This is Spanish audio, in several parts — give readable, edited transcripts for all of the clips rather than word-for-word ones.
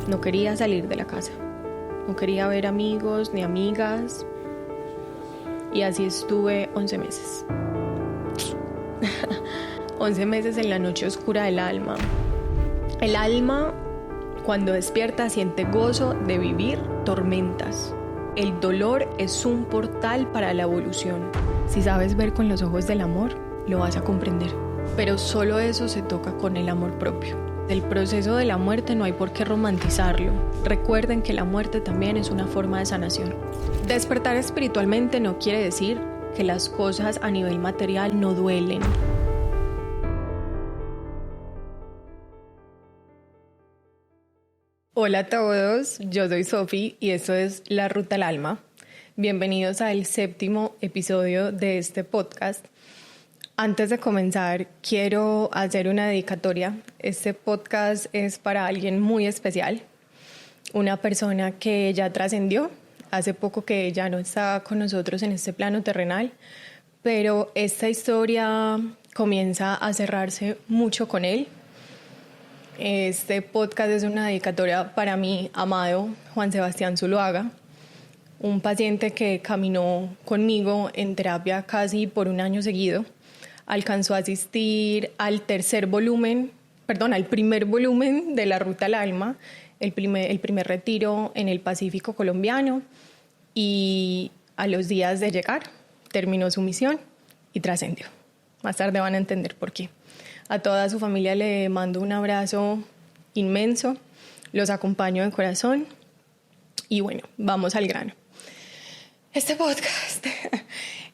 No quería salir de la casa. No quería ver amigos ni amigas. Y así estuve 11 meses. 11 meses en la noche oscura del alma. El alma, cuando despierta, siente gozo de vivir tormentas. El dolor es un portal para la evolución. Si sabes ver con los ojos del amor, lo vas a comprender. Pero solo eso se toca con el amor propio. El proceso de la muerte no hay por qué romantizarlo. Recuerden que la muerte también es una forma de sanación. Despertar espiritualmente no quiere decir que las cosas a nivel material no duelen. Hola a todos, yo soy Sofi y esto es La Ruta al Alma. Bienvenidos al 7º episodio de este podcast. Antes de comenzar, quiero hacer una dedicatoria. Este podcast es para alguien muy especial, una persona que ya trascendió. Hace poco que ya no está con nosotros en este plano terrenal, pero esta historia comienza a cerrarse mucho con él. Este podcast es una dedicatoria para mi amado Juan Sebastián Zuluaga, un paciente que caminó conmigo en terapia casi por un año seguido. Alcanzó a asistir al primer volumen de La Ruta al Alma, el primer retiro en el Pacífico colombiano, y a los días de llegar terminó su misión y trascendió. Más tarde van a entender por qué. A toda su familia le mando un abrazo inmenso, los acompaño de corazón y bueno, vamos al grano. Este podcast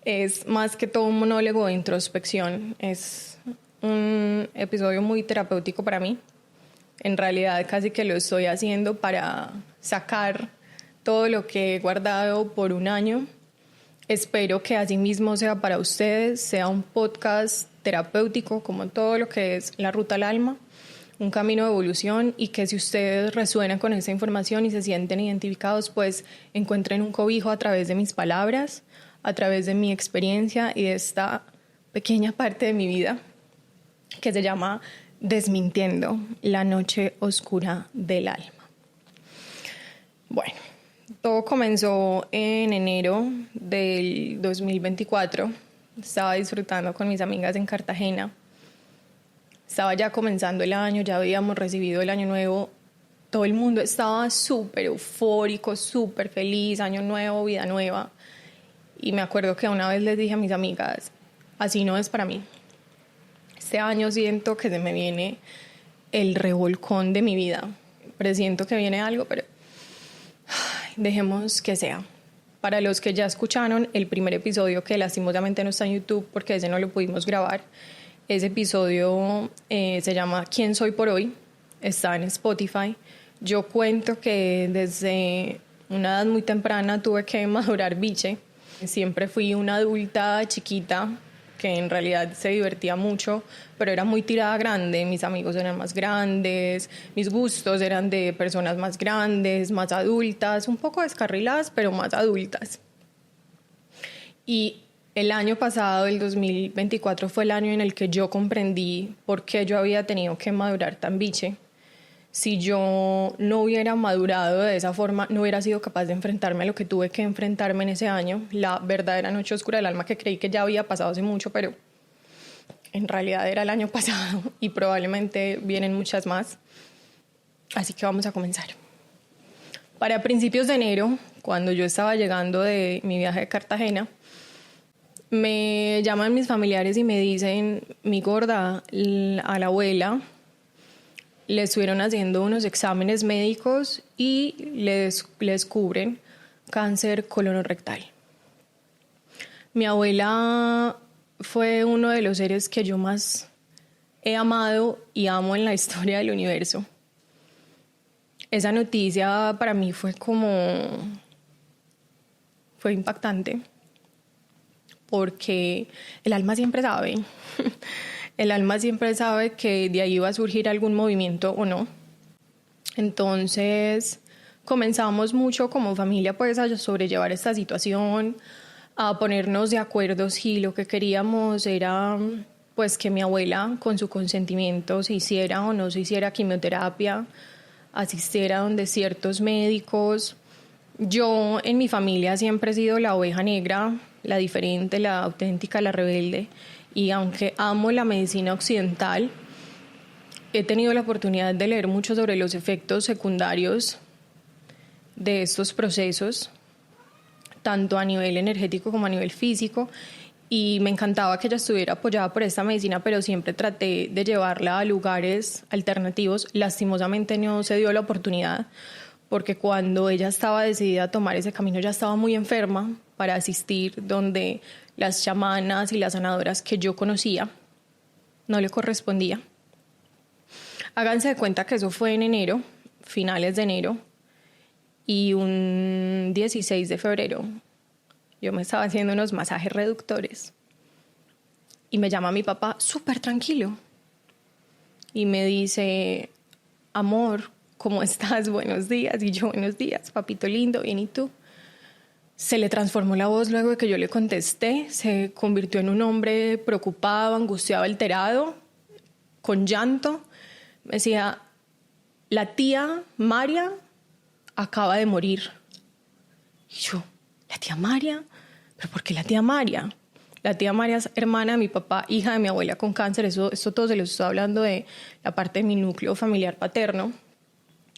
es más que todo un monólogo de introspección, es un episodio muy terapéutico para mí. En realidad casi que lo estoy haciendo para sacar todo lo que he guardado por un año. Espero que así mismo sea para ustedes, sea un podcast terapéutico como todo lo que es La Ruta al Alma, un camino de evolución, y que si ustedes resuenan con esa información y se sienten identificados, pues encuentren un cobijo a través de mis palabras, a través de mi experiencia y de esta pequeña parte de mi vida que se llama Desmintiendo la noche oscura del alma. Bueno, todo comenzó en enero del 2024. Estaba disfrutando con mis amigas en Cartagena. Estaba ya comenzando el año, ya habíamos recibido el año nuevo. Todo el mundo estaba súper eufórico, súper feliz, año nuevo, vida nueva. Y me acuerdo que una vez les dije a mis amigas, así no es para mí. Este año siento que se me viene el revolcón de mi vida. Presiento que viene algo, pero dejemos que sea. Para los que ya escucharon el primer episodio, que lastimosamente no está en YouTube porque ese no lo pudimos grabar, ese episodio se llama ¿Quién soy por hoy? Está en Spotify. Yo cuento que desde una edad muy temprana tuve que madurar biche. Siempre fui una adulta chiquita que en realidad se divertía mucho, pero era muy tirada grande. Mis amigos eran más grandes, mis gustos eran de personas más grandes, más adultas, un poco descarriladas, pero más adultas. Y el año pasado, el 2024, fue el año en el que yo comprendí por qué yo había tenido que madurar tan biche. Si yo no hubiera madurado de esa forma, no hubiera sido capaz de enfrentarme a lo que tuve que enfrentarme en ese año, la verdadera noche oscura del alma que creí que ya había pasado hace mucho, pero en realidad era el año pasado y probablemente vienen muchas más. Así que vamos a comenzar. Para principios de enero, cuando yo estaba llegando de mi viaje de Cartagena, me llaman mis familiares y me dicen, mi gorda, a la abuela le estuvieron haciendo unos exámenes médicos y le descubren cáncer colorectal. Mi abuela fue uno de los seres que yo más he amado y amo en la historia del universo. Esa noticia para mí fue impactante, porque el alma siempre sabe. El alma siempre sabe que de ahí va a surgir algún movimiento o no. Entonces comenzamos mucho como familia pues a sobrellevar esta situación, a ponernos de acuerdo si lo que queríamos era pues que mi abuela con su consentimiento se hiciera o no se hiciera quimioterapia, asistir a donde ciertos médicos. Yo en mi familia siempre he sido la oveja negra, la diferente, la auténtica, la rebelde. Y aunque amo la medicina occidental, he tenido la oportunidad de leer mucho sobre los efectos secundarios de estos procesos, tanto a nivel energético como a nivel físico, y me encantaba que ella estuviera apoyada por esta medicina, pero siempre traté de llevarla a lugares alternativos. Lastimosamente no se dio la oportunidad, porque cuando ella estaba decidida a tomar ese camino ya estaba muy enferma para asistir donde las chamanas y las sanadoras que yo conocía no le correspondía. Háganse de cuenta que eso fue en enero, finales de enero, y un 16 de febrero yo me estaba haciendo unos masajes reductores y me llama mi papá súper tranquilo y me dice: amor, ¿cómo estás? Buenos días. Y yo: buenos días, papito lindo, ¿bien y tú? Se le transformó la voz luego de que yo le contesté, se convirtió en un hombre preocupado, angustiado, alterado, con llanto. Me decía: la tía María acaba de morir. Y yo: ¿la tía María? ¿Pero por qué la tía María? La tía María es hermana de mi papá, hija de mi abuela con cáncer. Esto todo se lo estoy hablando de la parte de mi núcleo familiar paterno.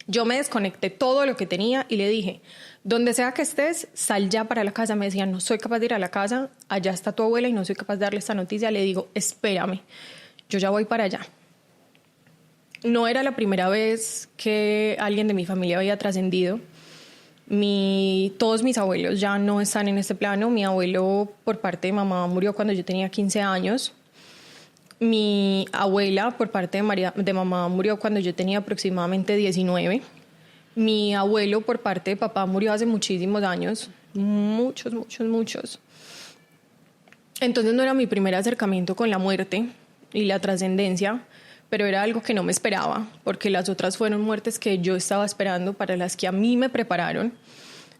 Yo me desconecté todo lo que tenía y le dije: donde sea que estés, sal ya para la casa. Me decía: no soy capaz de ir a la casa, allá está tu abuela y no soy capaz de darle esta noticia. Le digo: espérame, yo ya voy para allá. No era la primera vez que alguien de mi familia había trascendido. Todos mis abuelos ya no están en este plano. Mi abuelo por parte de mamá murió cuando yo tenía 15 años. Mi abuela por parte de mamá murió cuando yo tenía aproximadamente 19. Mi abuelo por parte de papá murió hace muchísimos años. Muchos. Entonces no era mi primer acercamiento con la muerte y la trascendencia, pero era algo que no me esperaba, porque las otras fueron muertes que yo estaba esperando, para las que a mí me prepararon.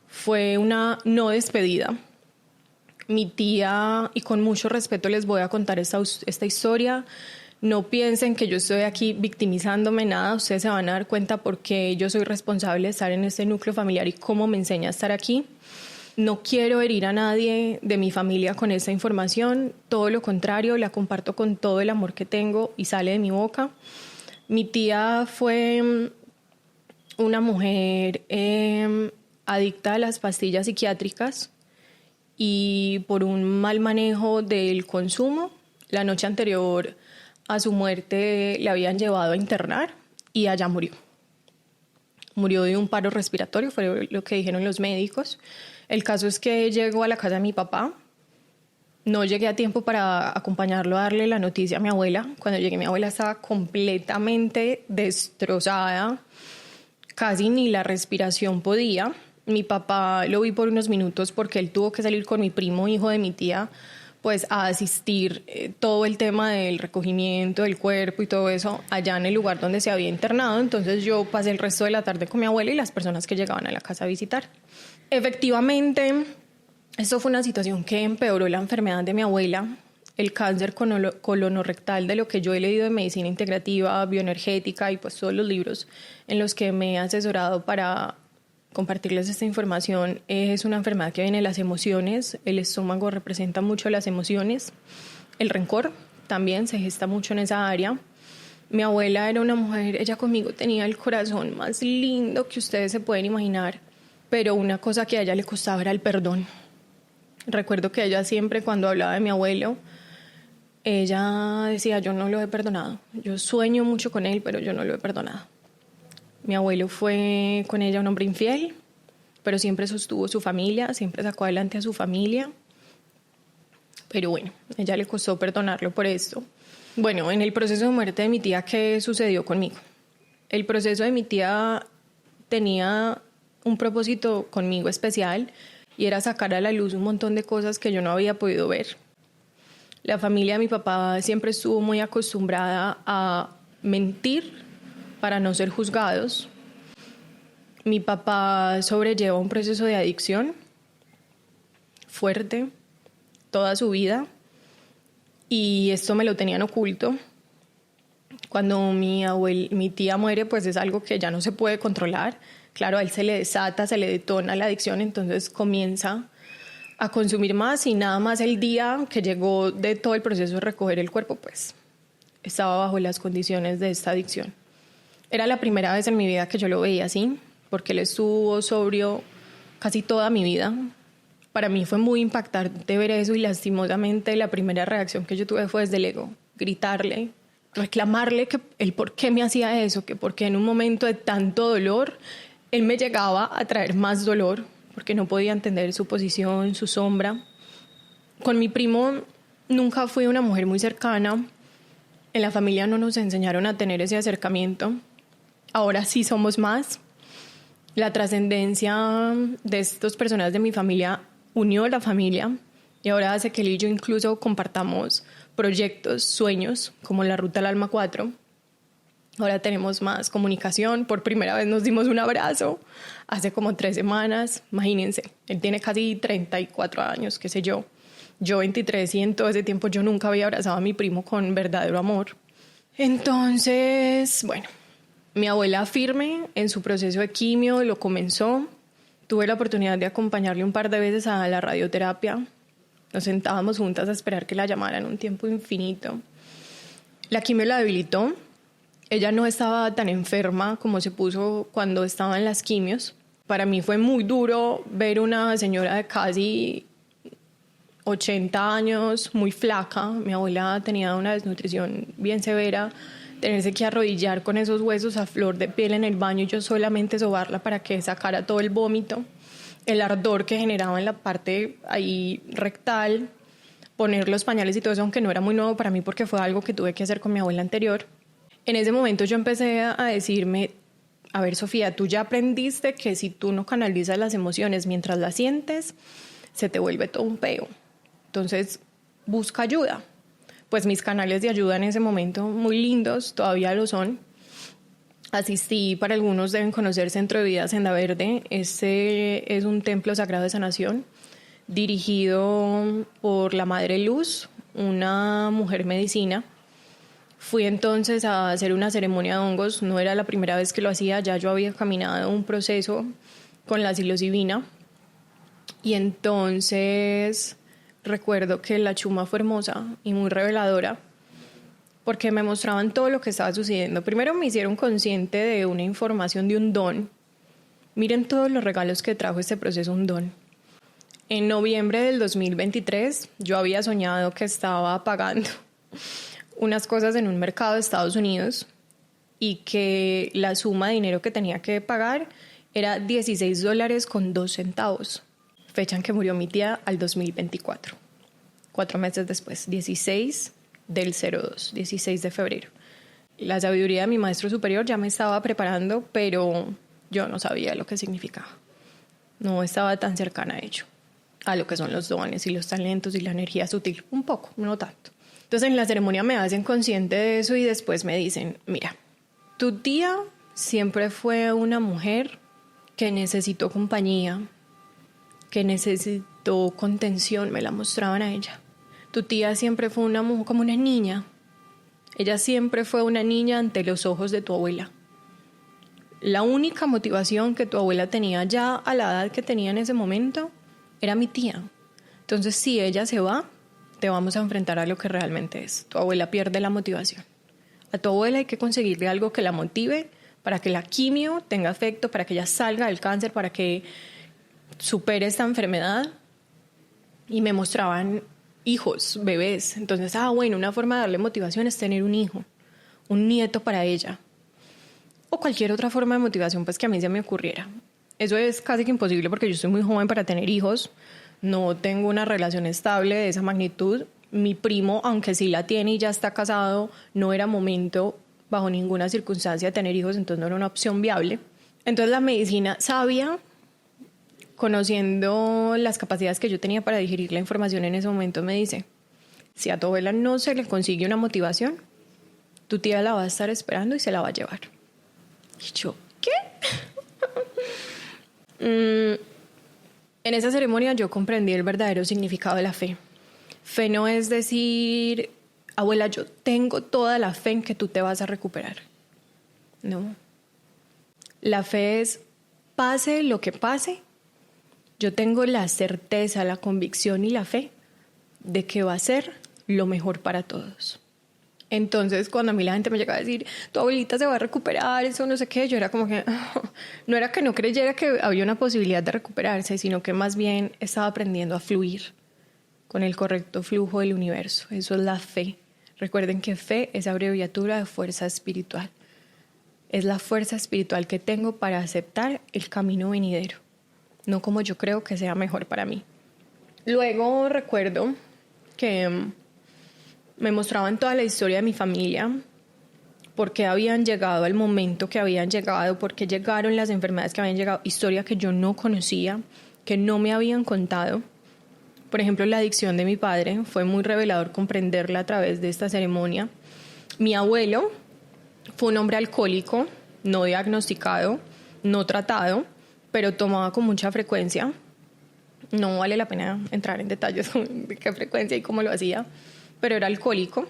Fue una no despedida. Mi tía, y con mucho respeto les voy a contar esta historia, no piensen que yo estoy aquí victimizándome, nada. Ustedes se van a dar cuenta porque yo soy responsable de estar en este núcleo familiar y cómo me enseña a estar aquí. No quiero herir a nadie de mi familia con esta información, todo lo contrario, la comparto con todo el amor que tengo y sale de mi boca. Mi tía fue una mujer adicta a las pastillas psiquiátricas, y por un mal manejo del consumo, la noche anterior a su muerte la habían llevado a internar y allá murió. Murió de un paro respiratorio, fue lo que dijeron los médicos. El caso es que llegó a la casa de mi papá. No llegué a tiempo para acompañarlo a darle la noticia a mi abuela. Cuando llegué, mi abuela estaba completamente destrozada. Casi ni la respiración podía. Mi papá lo vi por unos minutos porque él tuvo que salir con mi primo, hijo de mi tía, pues a asistir todo el tema del recogimiento del cuerpo y todo eso allá en el lugar donde se había internado. Entonces yo pasé el resto de la tarde con mi abuela y las personas que llegaban a la casa a visitar. Efectivamente, esto fue una situación que empeoró la enfermedad de mi abuela, el cáncer colonorrectal, de lo que yo he leído de medicina integrativa, bioenergética y pues todos los libros en los que me he asesorado para compartirles esta información. Es una enfermedad que viene de las emociones. El estómago representa mucho las emociones. El rencor también se gesta mucho en esa área. Mi abuela era una mujer, ella conmigo tenía el corazón más lindo que ustedes se pueden imaginar, pero una cosa que a ella le costaba era el perdón. Recuerdo que ella siempre, cuando hablaba de mi abuelo, ella decía: yo no lo he perdonado. Yo sueño mucho con él, pero yo no lo he perdonado. Mi abuelo fue con ella un hombre infiel, pero siempre sostuvo su familia, siempre sacó adelante a su familia. Pero bueno, a ella le costó perdonarlo por esto. Bueno, en el proceso de muerte de mi tía, ¿qué sucedió conmigo? El proceso de mi tía tenía un propósito conmigo especial, y era sacar a la luz un montón de cosas que yo no había podido ver. La familia de mi papá siempre estuvo muy acostumbrada a mentir para no ser juzgados. Mi papá sobrelleva un proceso de adicción fuerte toda su vida, y esto me lo tenían oculto. Cuando mi tía muere, pues es algo que ya no se puede controlar. Claro, a él se le desata, se le detona la adicción, entonces comienza a consumir más y nada más el día que llegó de todo el proceso de recoger el cuerpo, pues estaba bajo las condiciones de esta adicción. Era la primera vez en mi vida que yo lo veía así, porque él estuvo sobrio casi toda mi vida. Para mí fue muy impactante ver eso y lastimosamente la primera reacción que yo tuve fue desde el ego, gritarle, reclamarle que el por qué me hacía eso, que porque en un momento de tanto dolor él me llegaba a traer más dolor, porque no podía entender su posición, su sombra. Con mi primo nunca fui una mujer muy cercana. En la familia no nos enseñaron a tener ese acercamiento. Ahora sí somos más. La trascendencia de estas personas de mi familia unió la familia y ahora hace que él y yo incluso compartamos proyectos, sueños, como la Ruta al Alma 4. Ahora tenemos más comunicación. Por primera vez nos dimos un abrazo hace como 3 semanas. Imagínense, él tiene casi 34 años, qué sé yo. Yo 23 y en todo ese tiempo yo nunca había abrazado a mi primo con verdadero amor. Entonces, bueno, mi abuela firme en su proceso de quimio lo comenzó. Tuve la oportunidad de acompañarle un par de veces a la radioterapia. Nos sentábamos juntas a esperar que la llamaran un tiempo infinito. La quimio la debilitó. Ella no estaba tan enferma como se puso cuando estaba en las quimios. Para mí fue muy duro ver una señora de casi 80 años, muy flaca. Mi abuela tenía una desnutrición bien severa. Tenerse que arrodillar con esos huesos a flor de piel en el baño y yo solamente sobarla para que sacara todo el vómito. El ardor que generaba en la parte ahí rectal. Poner los pañales y todo eso, aunque no era muy nuevo para mí porque fue algo que tuve que hacer con mi abuela anterior. En ese momento yo empecé a decirme, a ver, Sofía, tú ya aprendiste que si tú no canalizas las emociones mientras las sientes, se te vuelve todo un peo. Entonces, busca ayuda. Pues mis canales de ayuda en ese momento, muy lindos, todavía lo son. Asistí, para algunos deben conocer, Centro de Vida Senda Verde. Este es un templo sagrado de sanación dirigido por la Madre Luz, una mujer medicina. Fui entonces a hacer una ceremonia de hongos. No era la primera vez que lo hacía, ya yo había caminado un proceso con la psilocibina. Y entonces recuerdo que la chuma fue hermosa y muy reveladora porque me mostraban todo lo que estaba sucediendo. Primero me hicieron consciente de una información, de un don. Miren todos los regalos que trajo este proceso, un don. En noviembre del 2023 yo había soñado que estaba pagando unas cosas en un mercado de Estados Unidos y que la suma de dinero que tenía que pagar era $16.02. Fecha en que murió mi tía al 2024. 4 meses después, 16 del 02, 16 de febrero. La sabiduría de mi maestro superior ya me estaba preparando, pero yo no sabía lo que significaba. No estaba tan cercana a ello, a lo que son los dones y los talentos y la energía sutil. Un poco, no tanto. Entonces en la ceremonia me hacen consciente de eso y después me dicen, mira, tu tía siempre fue una mujer que necesitó compañía, que necesitó contención, me la mostraban a ella. Tu tía siempre fue una mujer como una niña. Ella siempre fue una niña ante los ojos de tu abuela. La única motivación que tu abuela tenía ya a la edad que tenía en ese momento era mi tía. Entonces si ella se va, te vamos a enfrentar a lo que realmente es. Tu abuela pierde la motivación. A tu abuela hay que conseguirle algo que la motive para que la quimio tenga efecto, para que ella salga del cáncer, para que supere esta enfermedad. Y me mostraban hijos, bebés. Entonces, bueno, una forma de darle motivación es tener un hijo, un nieto para ella. O cualquier otra forma de motivación pues que a mí se me ocurriera. Eso es casi que imposible porque yo soy muy joven para tener hijos. No tengo una relación estable de esa magnitud. Mi primo, aunque sí la tiene y ya está casado, no era momento bajo ninguna circunstancia de tener hijos, entonces no era una opción viable. Entonces la medicina sabia, conociendo las capacidades que yo tenía para digerir la información en ese momento, me dice, si a tu abuela no se le consigue una motivación, tu tía la va a estar esperando y se la va a llevar. Y yo, ¿qué? En esa ceremonia yo comprendí el verdadero significado de la fe. Fe no es decir, abuela, yo tengo toda la fe en que tú te vas a recuperar. No. La fe es, pase lo que pase, yo tengo la certeza, la convicción y la fe de que va a ser lo mejor para todos. Entonces, cuando a mí la gente me llegaba a decir, tu abuelita se va a recuperar, eso no sé qué, yo era como que, no era que no creyera que había una posibilidad de recuperarse, sino que más bien estaba aprendiendo a fluir con el correcto flujo del universo. Eso es la fe. Recuerden que fe es abreviatura de fuerza espiritual. Es la fuerza espiritual que tengo para aceptar el camino venidero, no como yo creo que sea mejor para mí. Luego recuerdo que me mostraban toda la historia de mi familia, por qué habían llegado al momento que habían llegado, por qué llegaron las enfermedades que habían llegado, historia que yo no conocía, que no me habían contado. Por ejemplo, la adicción de mi padre fue muy revelador comprenderla a través de esta ceremonia. Mi abuelo fue un hombre alcohólico, no diagnosticado, no tratado, pero tomaba con mucha frecuencia. No vale la pena entrar en detalles de qué frecuencia y cómo lo hacía, pero era alcohólico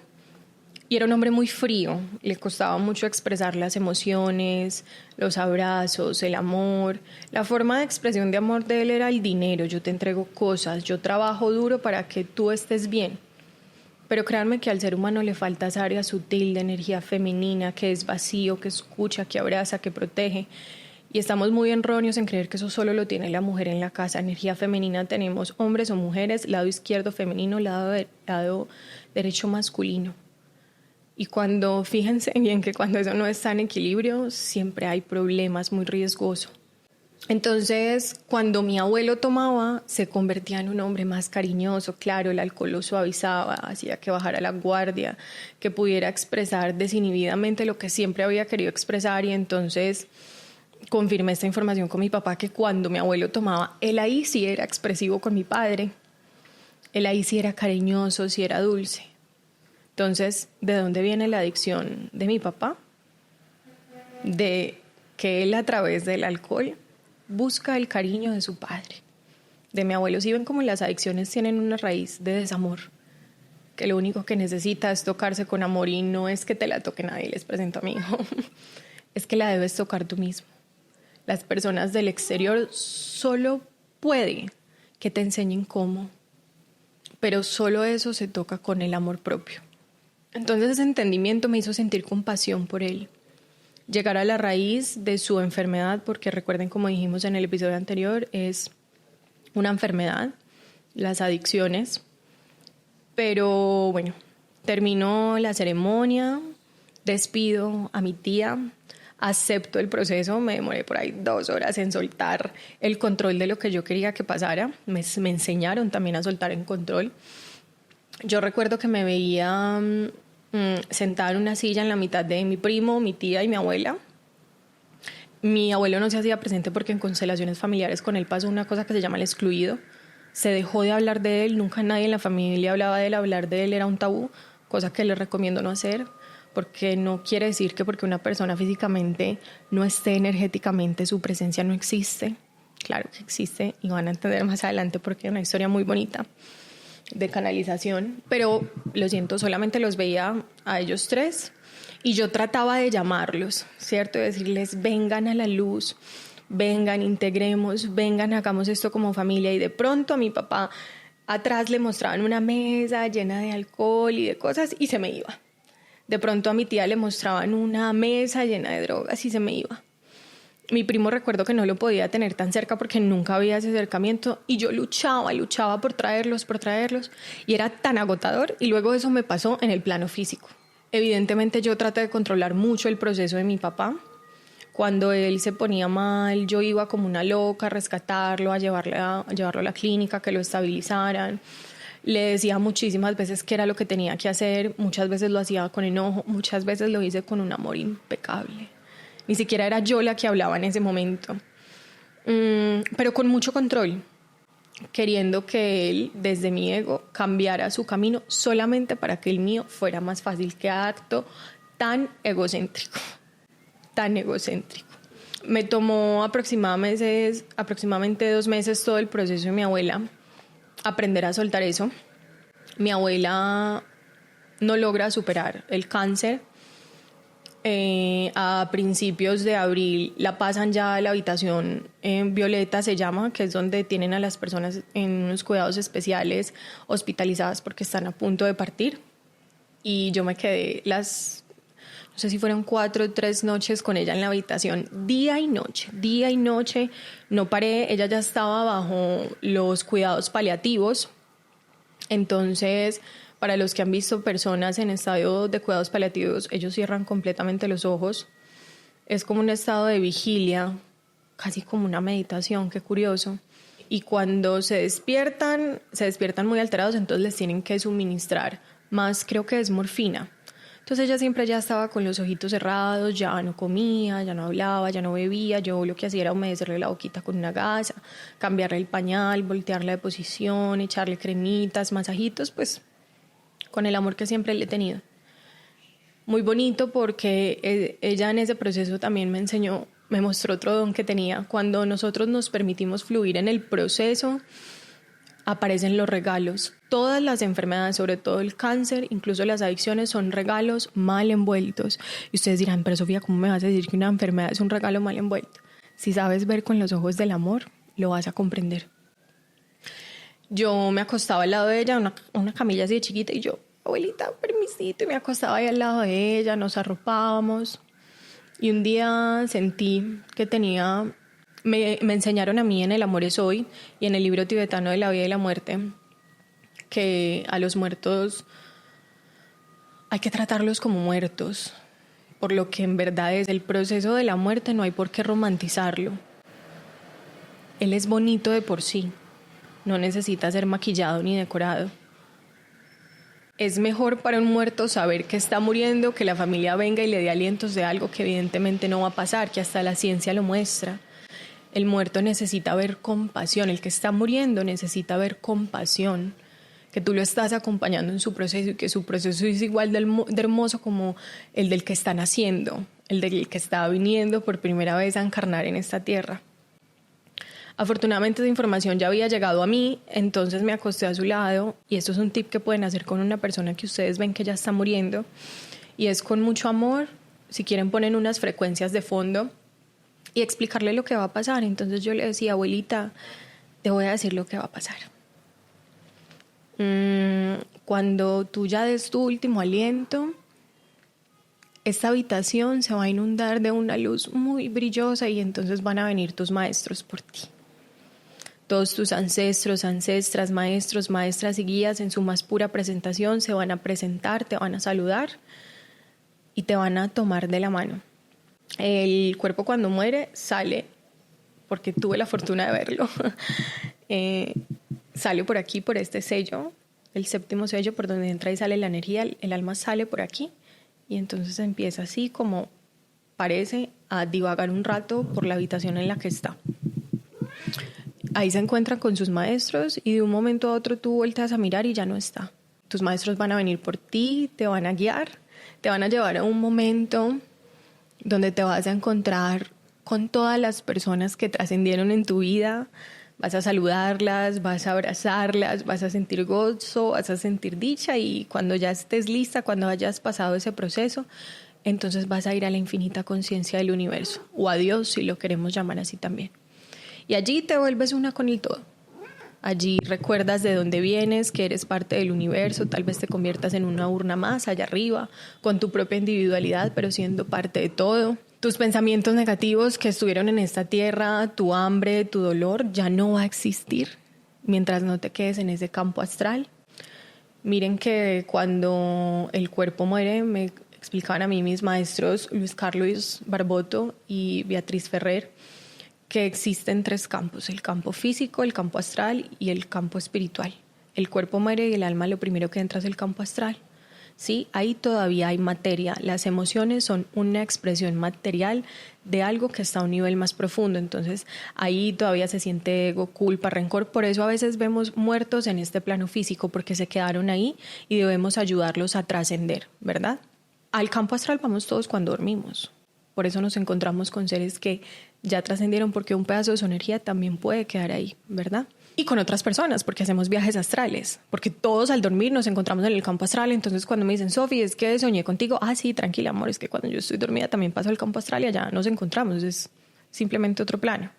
y era un hombre muy frío. Le costaba mucho expresar las emociones, los abrazos, el amor. La forma de expresión de amor de él era el dinero. Yo te entrego cosas, yo trabajo duro para que tú estés bien. Pero créanme que al ser humano le falta esa área sutil de energía femenina, que es vacío, que escucha, que abraza, que protege. Y estamos muy erróneos en creer que eso solo lo tiene la mujer en la casa. Energía femenina tenemos hombres o mujeres, lado izquierdo femenino, lado derecho masculino. Y fíjense bien que cuando eso no está en equilibrio, siempre hay problemas, muy riesgoso. Entonces, cuando mi abuelo tomaba, se convertía en un hombre más cariñoso. Claro, el alcohol lo suavizaba, hacía que bajara la guardia, que pudiera expresar desinhibidamente lo que siempre había querido expresar. Y entonces confirmé esta información con mi papá, que cuando mi abuelo tomaba, él ahí sí era expresivo con mi padre. Él ahí sí era cariñoso, sí era dulce. Entonces, ¿de dónde viene la adicción de mi papá? De que él, a través del alcohol, busca el cariño de su padre. De mi abuelo. Si ven como las adicciones tienen una raíz de desamor, que lo único que necesita es tocarse con amor, y no es que te la toque nadie, les presento a mi hijo, es que la debes tocar tú mismo. Las personas del exterior solo puede que te enseñen cómo, pero solo eso se toca con el amor propio. Entonces ese entendimiento me hizo sentir compasión por él, llegar a la raíz de su enfermedad, porque recuerden, como dijimos en el episodio anterior, es una enfermedad, las adicciones. Pero bueno, terminó la ceremonia, despido a mi tía, acepto el proceso, me demoré por ahí 2 horas en soltar el control de lo que yo quería que pasara. Me enseñaron también a soltar el control. Yo recuerdo que me veía sentada en una silla en la mitad de mi primo, mi tía y mi abuela. Mi abuelo no se hacía presente porque en constelaciones familiares con él pasó una cosa que se llama el excluido. Se dejó de hablar de él, nunca nadie en la familia hablaba de él, hablar de él era un tabú, cosa que les recomiendo no hacer, porque no quiere decir que porque una persona físicamente no esté energéticamente, su presencia no existe. Claro que existe, y van a entender más adelante porque es una historia muy bonita de canalización, pero lo siento, solamente los veía a ellos 3 y yo trataba de llamarlos, ¿cierto? De decirles, vengan a la luz, vengan, integremos, vengan, hagamos esto como familia. Y de pronto a mi papá atrás le mostraban una mesa llena de alcohol y de cosas y se me iba. De pronto a mi tía le mostraban una mesa llena de drogas y se me iba. Mi primo, recuerdo que no lo podía tener tan cerca porque nunca había ese acercamiento y yo luchaba por traerlos y era tan agotador. Y luego eso me pasó en el plano físico. Evidentemente yo traté de controlar mucho el proceso de mi papá. Cuando él se ponía mal, yo iba como una loca a rescatarlo, a llevarlo a la clínica, que lo estabilizaran. Le decía muchísimas veces qué era lo que tenía que hacer. Muchas veces lo hacía con enojo, muchas veces lo hice con un amor impecable. Ni siquiera era yo la que hablaba en ese momento, pero con mucho control, queriendo que él, desde mi ego, cambiara su camino solamente para que el mío fuera más fácil. Qué acto tan egocéntrico, tan egocéntrico. Me tomó aproximadamente 2 meses todo el proceso de mi abuela, aprender a soltar eso. Mi abuela no logra superar el cáncer. A principios de abril la pasan ya a la habitación violeta, se llama, que es donde tienen a las personas en unos cuidados especiales hospitalizadas porque están a punto de partir. Y yo me quedé no sé si fueron 4 o 3 noches con ella en la habitación, día y noche, no paré. Ella ya estaba bajo los cuidados paliativos. Entonces, para los que han visto personas en estado de cuidados paliativos, ellos cierran completamente los ojos. Es como un estado de vigilia, casi como una meditación, qué curioso. Y cuando se despiertan muy alterados, entonces les tienen que suministrar más, creo que es morfina. Entonces ella siempre ya estaba con los ojitos cerrados, ya no comía, ya no hablaba, ya no bebía. Yo lo que hacía era humedecerle la boquita con una gasa, cambiarle el pañal, voltearla de posición, echarle cremitas, masajitos, pues con el amor que siempre le he tenido. Muy bonito porque ella en ese proceso también me mostró otro don que tenía. Cuando nosotros nos permitimos fluir en el proceso, aparecen los regalos. Todas las enfermedades, sobre todo el cáncer, incluso las adicciones, son regalos mal envueltos. Y ustedes dirán, pero Sofía, ¿cómo me vas a decir que una enfermedad es un regalo mal envuelto? Si sabes ver con los ojos del amor, lo vas a comprender. Yo me acostaba al lado de ella, una camilla así de chiquita, y yo, abuelita, permisito, y me acostaba ahí al lado de ella, nos arropábamos. Y un día sentí que me enseñaron a mí en El amor es hoy y en el libro tibetano de la vida y la muerte que a los muertos hay que tratarlos como muertos, por lo que en verdad es el proceso de la muerte, no hay por qué romantizarlo. Él es bonito de por sí, no necesita ser maquillado ni decorado. Es mejor para un muerto saber que está muriendo, que la familia venga y le dé alientos de algo que evidentemente no va a pasar, que hasta la ciencia lo muestra. El muerto necesita ver compasión, el que está muriendo necesita ver compasión, que tú lo estás acompañando en su proceso y que su proceso es igual de hermoso como el del que está naciendo, el del que está viniendo por primera vez a encarnar en esta tierra. Afortunadamente esa información ya había llegado a mí, entonces me acosté a su lado, y esto es un tip que pueden hacer con una persona que ustedes ven que ya está muriendo, y es con mucho amor. Si quieren, ponen unas frecuencias de fondo y explicarle lo que va a pasar. Entonces yo le decía, abuelita, te voy a decir lo que va a pasar. Cuando tú ya des tu último aliento, esta habitación se va a inundar de una luz muy brillosa y entonces van a venir tus maestros por ti. Todos tus ancestros, ancestras, maestros, maestras y guías en su más pura presentación se van a presentar, te van a saludar y te van a tomar de la mano. El cuerpo cuando muere sale, porque tuve la fortuna de verlo, sale por aquí, por este sello, el 7º sello, por donde entra y sale la energía. El alma sale por aquí y entonces empieza así como parece a divagar un rato por la habitación en la que está. Ahí se encuentran con sus maestros y de un momento a otro tú volteas a mirar y ya no está. Tus maestros van a venir por ti, te van a guiar, te van a llevar a un momento donde te vas a encontrar con todas las personas que trascendieron en tu vida. Vas a saludarlas, vas a abrazarlas, vas a sentir gozo, vas a sentir dicha, y cuando ya estés lista, cuando hayas pasado ese proceso, entonces vas a ir a la infinita conciencia del universo, o a Dios si lo queremos llamar así también. Y allí te vuelves una con el todo. Allí recuerdas de dónde vienes, que eres parte del universo, tal vez te conviertas en una urna más allá arriba, con tu propia individualidad, pero siendo parte de todo. Tus pensamientos negativos que estuvieron en esta tierra, tu hambre, tu dolor, ya no va a existir mientras no te quedes en ese campo astral. Miren que cuando el cuerpo muere, me explicaban a mí mis maestros Luis Carlos Barboto y Beatriz Ferrer, que existen 3 campos: el campo físico, el campo astral y el campo espiritual. El cuerpo muere y el alma lo primero que entra es el campo astral. ¿Sí? Ahí todavía hay materia. Las emociones son una expresión material de algo que está a un nivel más profundo. Entonces ahí todavía se siente ego, culpa, rencor. Por eso a veces vemos muertos en este plano físico, porque se quedaron ahí y debemos ayudarlos a trascender, ¿verdad? Al campo astral vamos todos cuando dormimos. Por eso nos encontramos con seres que ya trascendieron, porque un pedazo de su energía también puede quedar ahí, ¿verdad? Y con otras personas, porque hacemos viajes astrales, porque todos al dormir nos encontramos en el campo astral. Entonces cuando me dicen, Sofi, es que soñé contigo, sí, tranquila, amor, es que cuando yo estoy dormida también paso al campo astral y allá nos encontramos, es simplemente otro plano.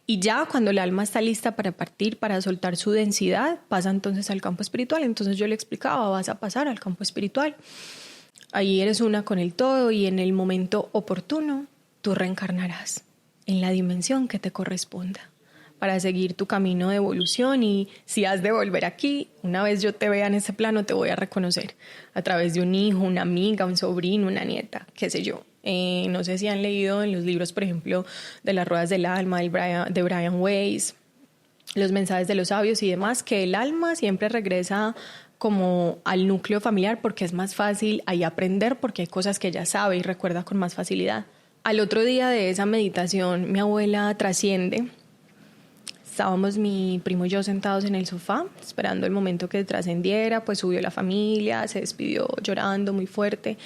Y ya cuando el alma está lista para partir, para soltar su densidad, pasa entonces al campo espiritual. Entonces yo le explicaba, vas a pasar al campo espiritual. Ahí eres una con el todo y en el momento oportuno tú reencarnarás en la dimensión que te corresponda para seguir tu camino de evolución. Y si has de volver aquí, una vez yo te vea en ese plano, te voy a reconocer a través de un hijo, una amiga, un sobrino, una nieta, qué sé yo. No sé si han leído en los libros, por ejemplo, de Las Ruedas del Alma, de Brian Weiss, Los Mensajes de los Sabios y demás, que el alma siempre regresa como al núcleo familiar porque es más fácil ahí aprender, porque hay cosas que ella sabe y recuerda con más facilidad. Al otro día de esa meditación, mi abuela trasciende. Estábamos mi primo y yo sentados en el sofá, esperando el momento que trascendiera, pues subió la familia, se despidió llorando muy fuerte.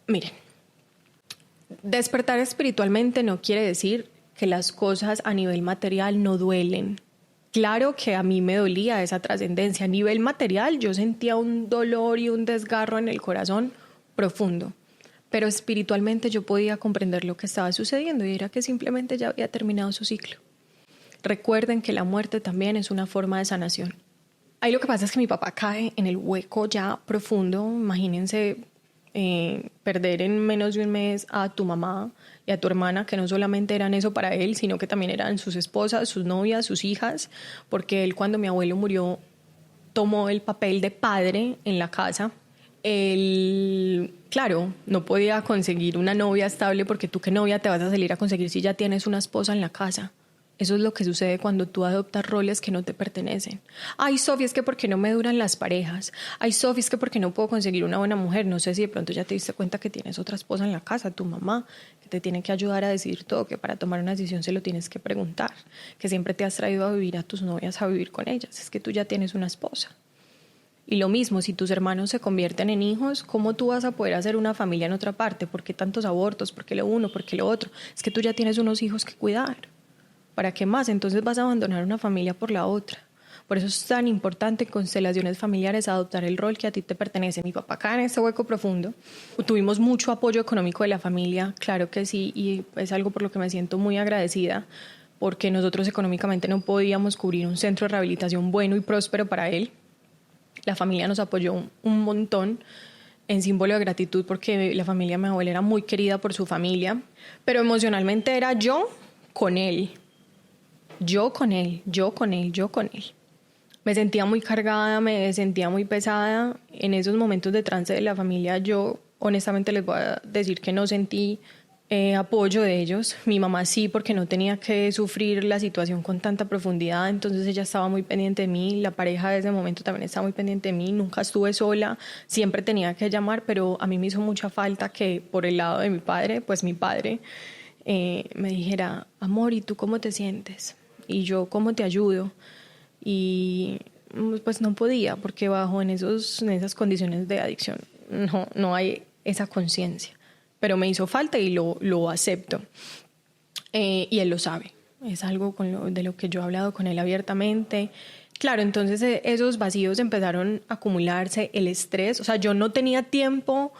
Miren, despertar espiritualmente no quiere decir que las cosas a nivel material no duelen. Claro que a mí me dolía esa trascendencia. A nivel material yo sentía un dolor y un desgarro en el corazón profundo. Pero espiritualmente yo podía comprender lo que estaba sucediendo y era que simplemente ya había terminado su ciclo. Recuerden que la muerte también es una forma de sanación. Ahí lo que pasa es que mi papá cae en el hueco ya profundo. Imagínense perder en menos de un mes a tu mamá y a tu hermana, que no solamente eran eso para él, sino que también eran sus esposas, sus novias, sus hijas, porque él, cuando mi abuelo murió, tomó el papel de padre en la casa. Él, claro, no podía conseguir una novia estable, porque tú qué novia te vas a salir a conseguir si ya tienes una esposa en la casa. Eso es lo que sucede cuando tú adoptas roles que no te pertenecen. Ay, Sofi, es que ¿por qué no me duran las parejas? Ay, Sofi, es que ¿por qué no puedo conseguir una buena mujer? No sé si de pronto ya te diste cuenta que tienes otra esposa en la casa, tu mamá, que te tiene que ayudar a decidir todo, que para tomar una decisión se lo tienes que preguntar, que siempre te has traído a vivir a tus novias, a vivir con ellas. Es que tú ya tienes una esposa. Y lo mismo, si tus hermanos se convierten en hijos, ¿cómo tú vas a poder hacer una familia en otra parte? ¿Por qué tantos abortos? ¿Por qué lo uno? ¿Por qué lo otro? Es que tú ya tienes unos hijos que cuidar. ¿Para qué más? Entonces vas a abandonar una familia por la otra. Por eso es tan importante en constelaciones familiares adoptar el rol que a ti te pertenece. Mi papá acá en este hueco profundo. Tuvimos mucho apoyo económico de la familia, claro que sí, y es algo por lo que me siento muy agradecida, porque nosotros económicamente no podíamos cubrir un centro de rehabilitación bueno y próspero para él. La familia nos apoyó un montón en símbolo de gratitud, porque la familia de mi abuela era muy querida por su familia, pero emocionalmente era yo con él. Yo con él. Me sentía muy cargada, me sentía muy pesada. En esos momentos de trance de la familia, yo honestamente les voy a decir que no sentí apoyo de ellos. Mi mamá sí, porque no tenía que sufrir la situación con tanta profundidad, entonces ella estaba muy pendiente de mí. La pareja de ese momento también estaba muy pendiente de mí. Nunca estuve sola, siempre tenía que llamar, pero a mí me hizo mucha falta que por el lado de mi padre, pues mi padre me dijera, amor, ¿y tú cómo te sientes? Y yo, ¿cómo te ayudo? Y pues no podía, porque en esas condiciones de adicción no hay esa conciencia. Pero me hizo falta y lo acepto. Y él lo sabe. Es algo de lo que yo he hablado con él abiertamente. Claro, entonces esos vacíos empezaron a acumularse, el estrés. O sea, yo no tenía tiempo,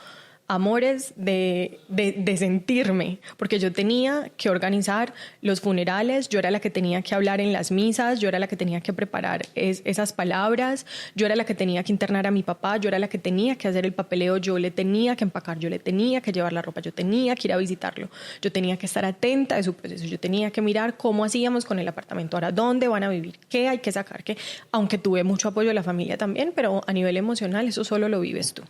amores, de sentirme, porque yo tenía que organizar los funerales, yo era la que tenía que hablar en las misas, yo era la que tenía que preparar esas palabras, yo era la que tenía que internar a mi papá, yo era la que tenía que hacer el papeleo, yo le tenía que empacar, yo le tenía que llevar la ropa, yo tenía que ir a visitarlo, yo tenía que estar atenta de su proceso, yo tenía que mirar cómo hacíamos con el apartamento, ahora dónde van a vivir, qué hay que sacar, qué, aunque tuve mucho apoyo de la familia también, pero a nivel emocional eso solo lo vives tú.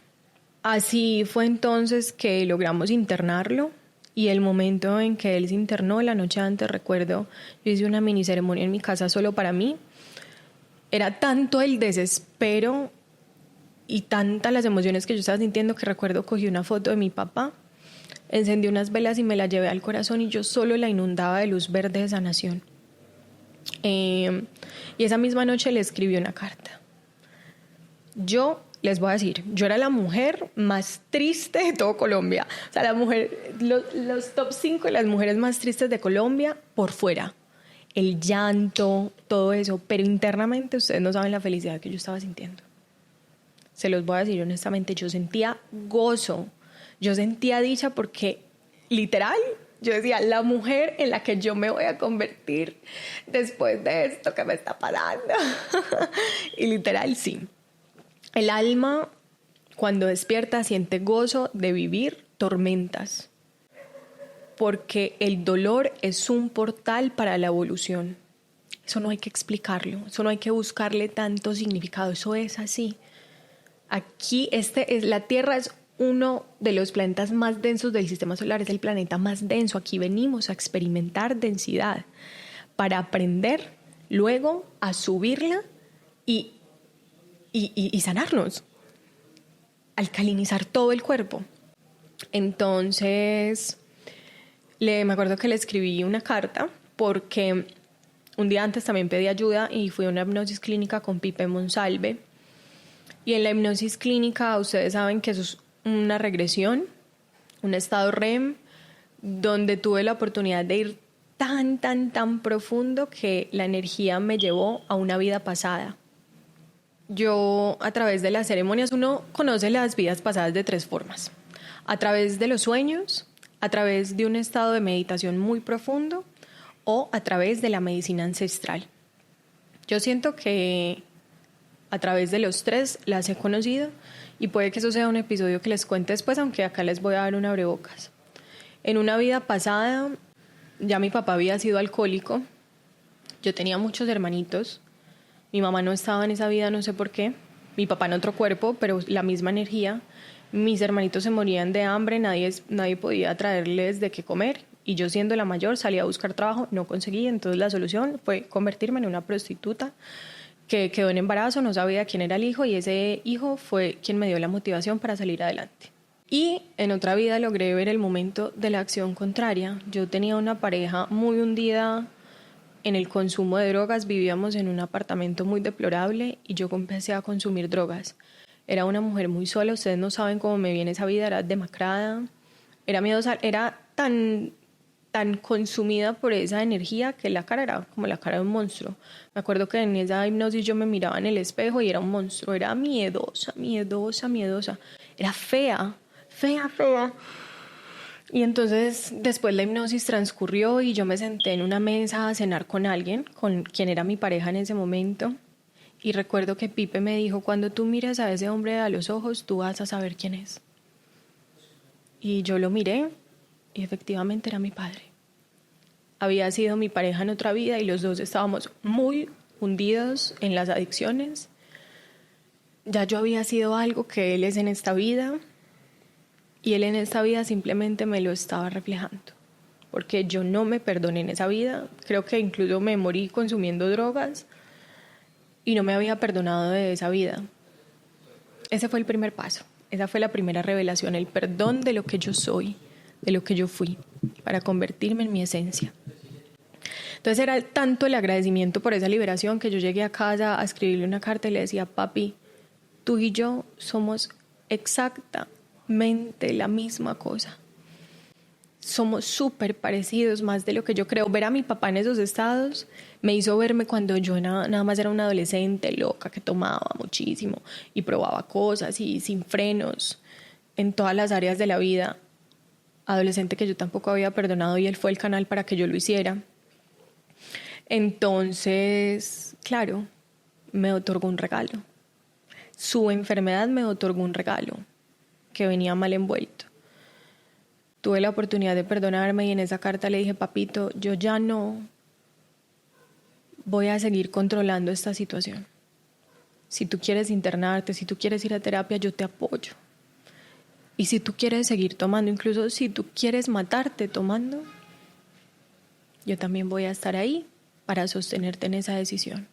Así fue entonces que logramos internarlo, y el momento en que él se internó, la noche antes, recuerdo, yo hice una mini ceremonia en mi casa solo para mí. Era tanto el desespero y tantas las emociones que yo estaba sintiendo que recuerdo, cogí una foto de mi papá, encendí unas velas y me la llevé al corazón y yo solo la inundaba de luz verde de sanación. Y esa misma noche le escribí una carta. Yo les voy a decir, yo era la mujer más triste de todo Colombia. O sea, los top 5 de las mujeres más tristes de Colombia por fuera. El llanto, todo eso. Pero internamente ustedes no saben la felicidad que yo estaba sintiendo. Se los voy a decir honestamente, yo sentía gozo. Yo sentía dicha porque, literal, yo decía, la mujer en la que yo me voy a convertir después de esto que me está pasando. Y literal, sí. El alma, cuando despierta, siente gozo de vivir tormentas, porque el dolor es un portal para la evolución. Eso no hay que explicarlo, eso no hay que buscarle tanto significado, eso es así. Aquí, la Tierra es uno de los planetas más densos del sistema solar, es el planeta más denso. Aquí venimos a experimentar densidad para aprender luego a subirla y sanarnos, alcalinizar todo el cuerpo. Entonces, me acuerdo que le escribí una carta porque un día antes también pedí ayuda y fui a una hipnosis clínica con Pipe Monsalve. Y en la hipnosis clínica ustedes saben que eso es una regresión, un estado REM, donde tuve la oportunidad de ir tan profundo que la energía me llevó a una vida pasada. Yo, a través de las ceremonias, uno conoce las vidas pasadas de 3 formas. A través de los sueños, a través de un estado de meditación muy profundo o a través de la medicina ancestral. Yo siento que a través de los 3 las he conocido y puede que eso sea un episodio que les cuente después, aunque acá les voy a dar un abrebocas. En una vida pasada, ya mi papá había sido alcohólico, yo tenía muchos hermanitos. Mi mamá no estaba en esa vida, no sé por qué. Mi papá en otro cuerpo, pero la misma energía. Mis hermanitos se morían de hambre, nadie podía traerles de qué comer. Y yo, siendo la mayor, salí a buscar trabajo, no conseguí. Entonces la solución fue convertirme en una prostituta que quedó en embarazo, no sabía quién era el hijo y ese hijo fue quien me dio la motivación para salir adelante. Y en otra vida logré ver el momento de la acción contraria. Yo tenía una pareja muy hundida en el consumo de drogas, vivíamos en un apartamento muy deplorable y yo empecé a consumir drogas. Era una mujer muy sola, ustedes no saben cómo me viene esa vida, era demacrada, era miedosa, era tan consumida por esa energía que la cara era como la cara de un monstruo. Me acuerdo que en esa hipnosis yo me miraba en el espejo y era un monstruo, era miedosa. Era fea. Y entonces después la hipnosis transcurrió y yo me senté en una mesa a cenar con alguien, con quien era mi pareja en ese momento. Y recuerdo que Pipe me dijo, cuando tú miras a ese hombre a los ojos, tú vas a saber quién es. Y yo lo miré y efectivamente era mi padre. Había sido mi pareja en otra vida y los dos estábamos muy hundidos en las adicciones. Ya yo había sido algo que él es en esta vida. Y él en esta vida simplemente me lo estaba reflejando, porque yo no me perdoné en esa vida. Creo que incluso me morí consumiendo drogas y no me había perdonado de esa vida. Ese fue el primer paso, esa fue la primera revelación, el perdón de lo que yo soy, de lo que yo fui, para convertirme en mi esencia. Entonces era tanto el agradecimiento por esa liberación que yo llegué a casa a escribirle una carta y le decía, papi, tú y yo somos exactamente la misma cosa. Somos súper parecidos, más de lo que yo creo. Ver a mi papá en esos estados me hizo verme cuando yo nada más era una adolescente loca que tomaba muchísimo y probaba cosas y sin frenos en todas las áreas de la vida. Adolescente que yo tampoco había perdonado y él fue el canal para que yo lo hiciera. Entonces, claro, me otorgó un regalo. Su enfermedad me otorgó un regalo que venía mal envuelto. Tuve la oportunidad de perdonarme y en esa carta le dije, papito, yo ya no voy a seguir controlando esta situación. Si tú quieres internarte, si tú quieres ir a terapia, yo te apoyo. Y si tú quieres seguir tomando, incluso si tú quieres matarte tomando, yo también voy a estar ahí para sostenerte en esa decisión.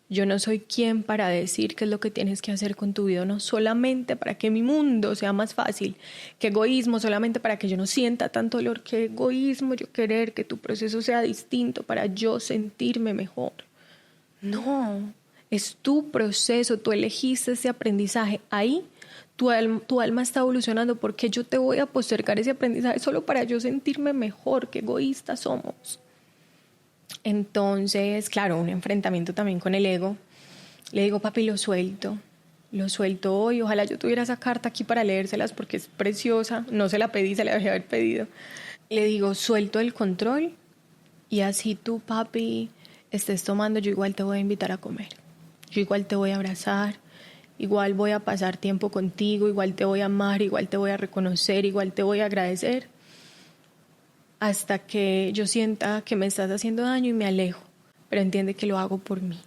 Yo no soy quien para decir qué es lo que tienes que hacer con tu vida, no solamente para que mi mundo sea más fácil, que egoísmo solamente para que yo no sienta tanto dolor, que egoísmo yo querer que tu proceso sea distinto para yo sentirme mejor. No, Es tu proceso, tú elegiste ese aprendizaje. Ahí tu alma está evolucionando, porque yo te voy a postergar ese aprendizaje solo para yo sentirme mejor. Qué egoístas somos. Entonces, claro, un enfrentamiento también con el ego. Le digo, papi, lo suelto hoy. Ojalá yo tuviera esa carta aquí para leérselas porque es preciosa. No se la pedí, se la dejé haber pedido. Le digo, suelto el control y así tú, papi, estés tomando, yo igual te voy a invitar a comer. Yo igual te voy a abrazar, igual voy a pasar tiempo contigo, igual te voy a amar, igual te voy a reconocer, igual te voy a agradecer, hasta que yo sienta que me estás haciendo daño y me alejo. Pero entiende que lo hago por mí,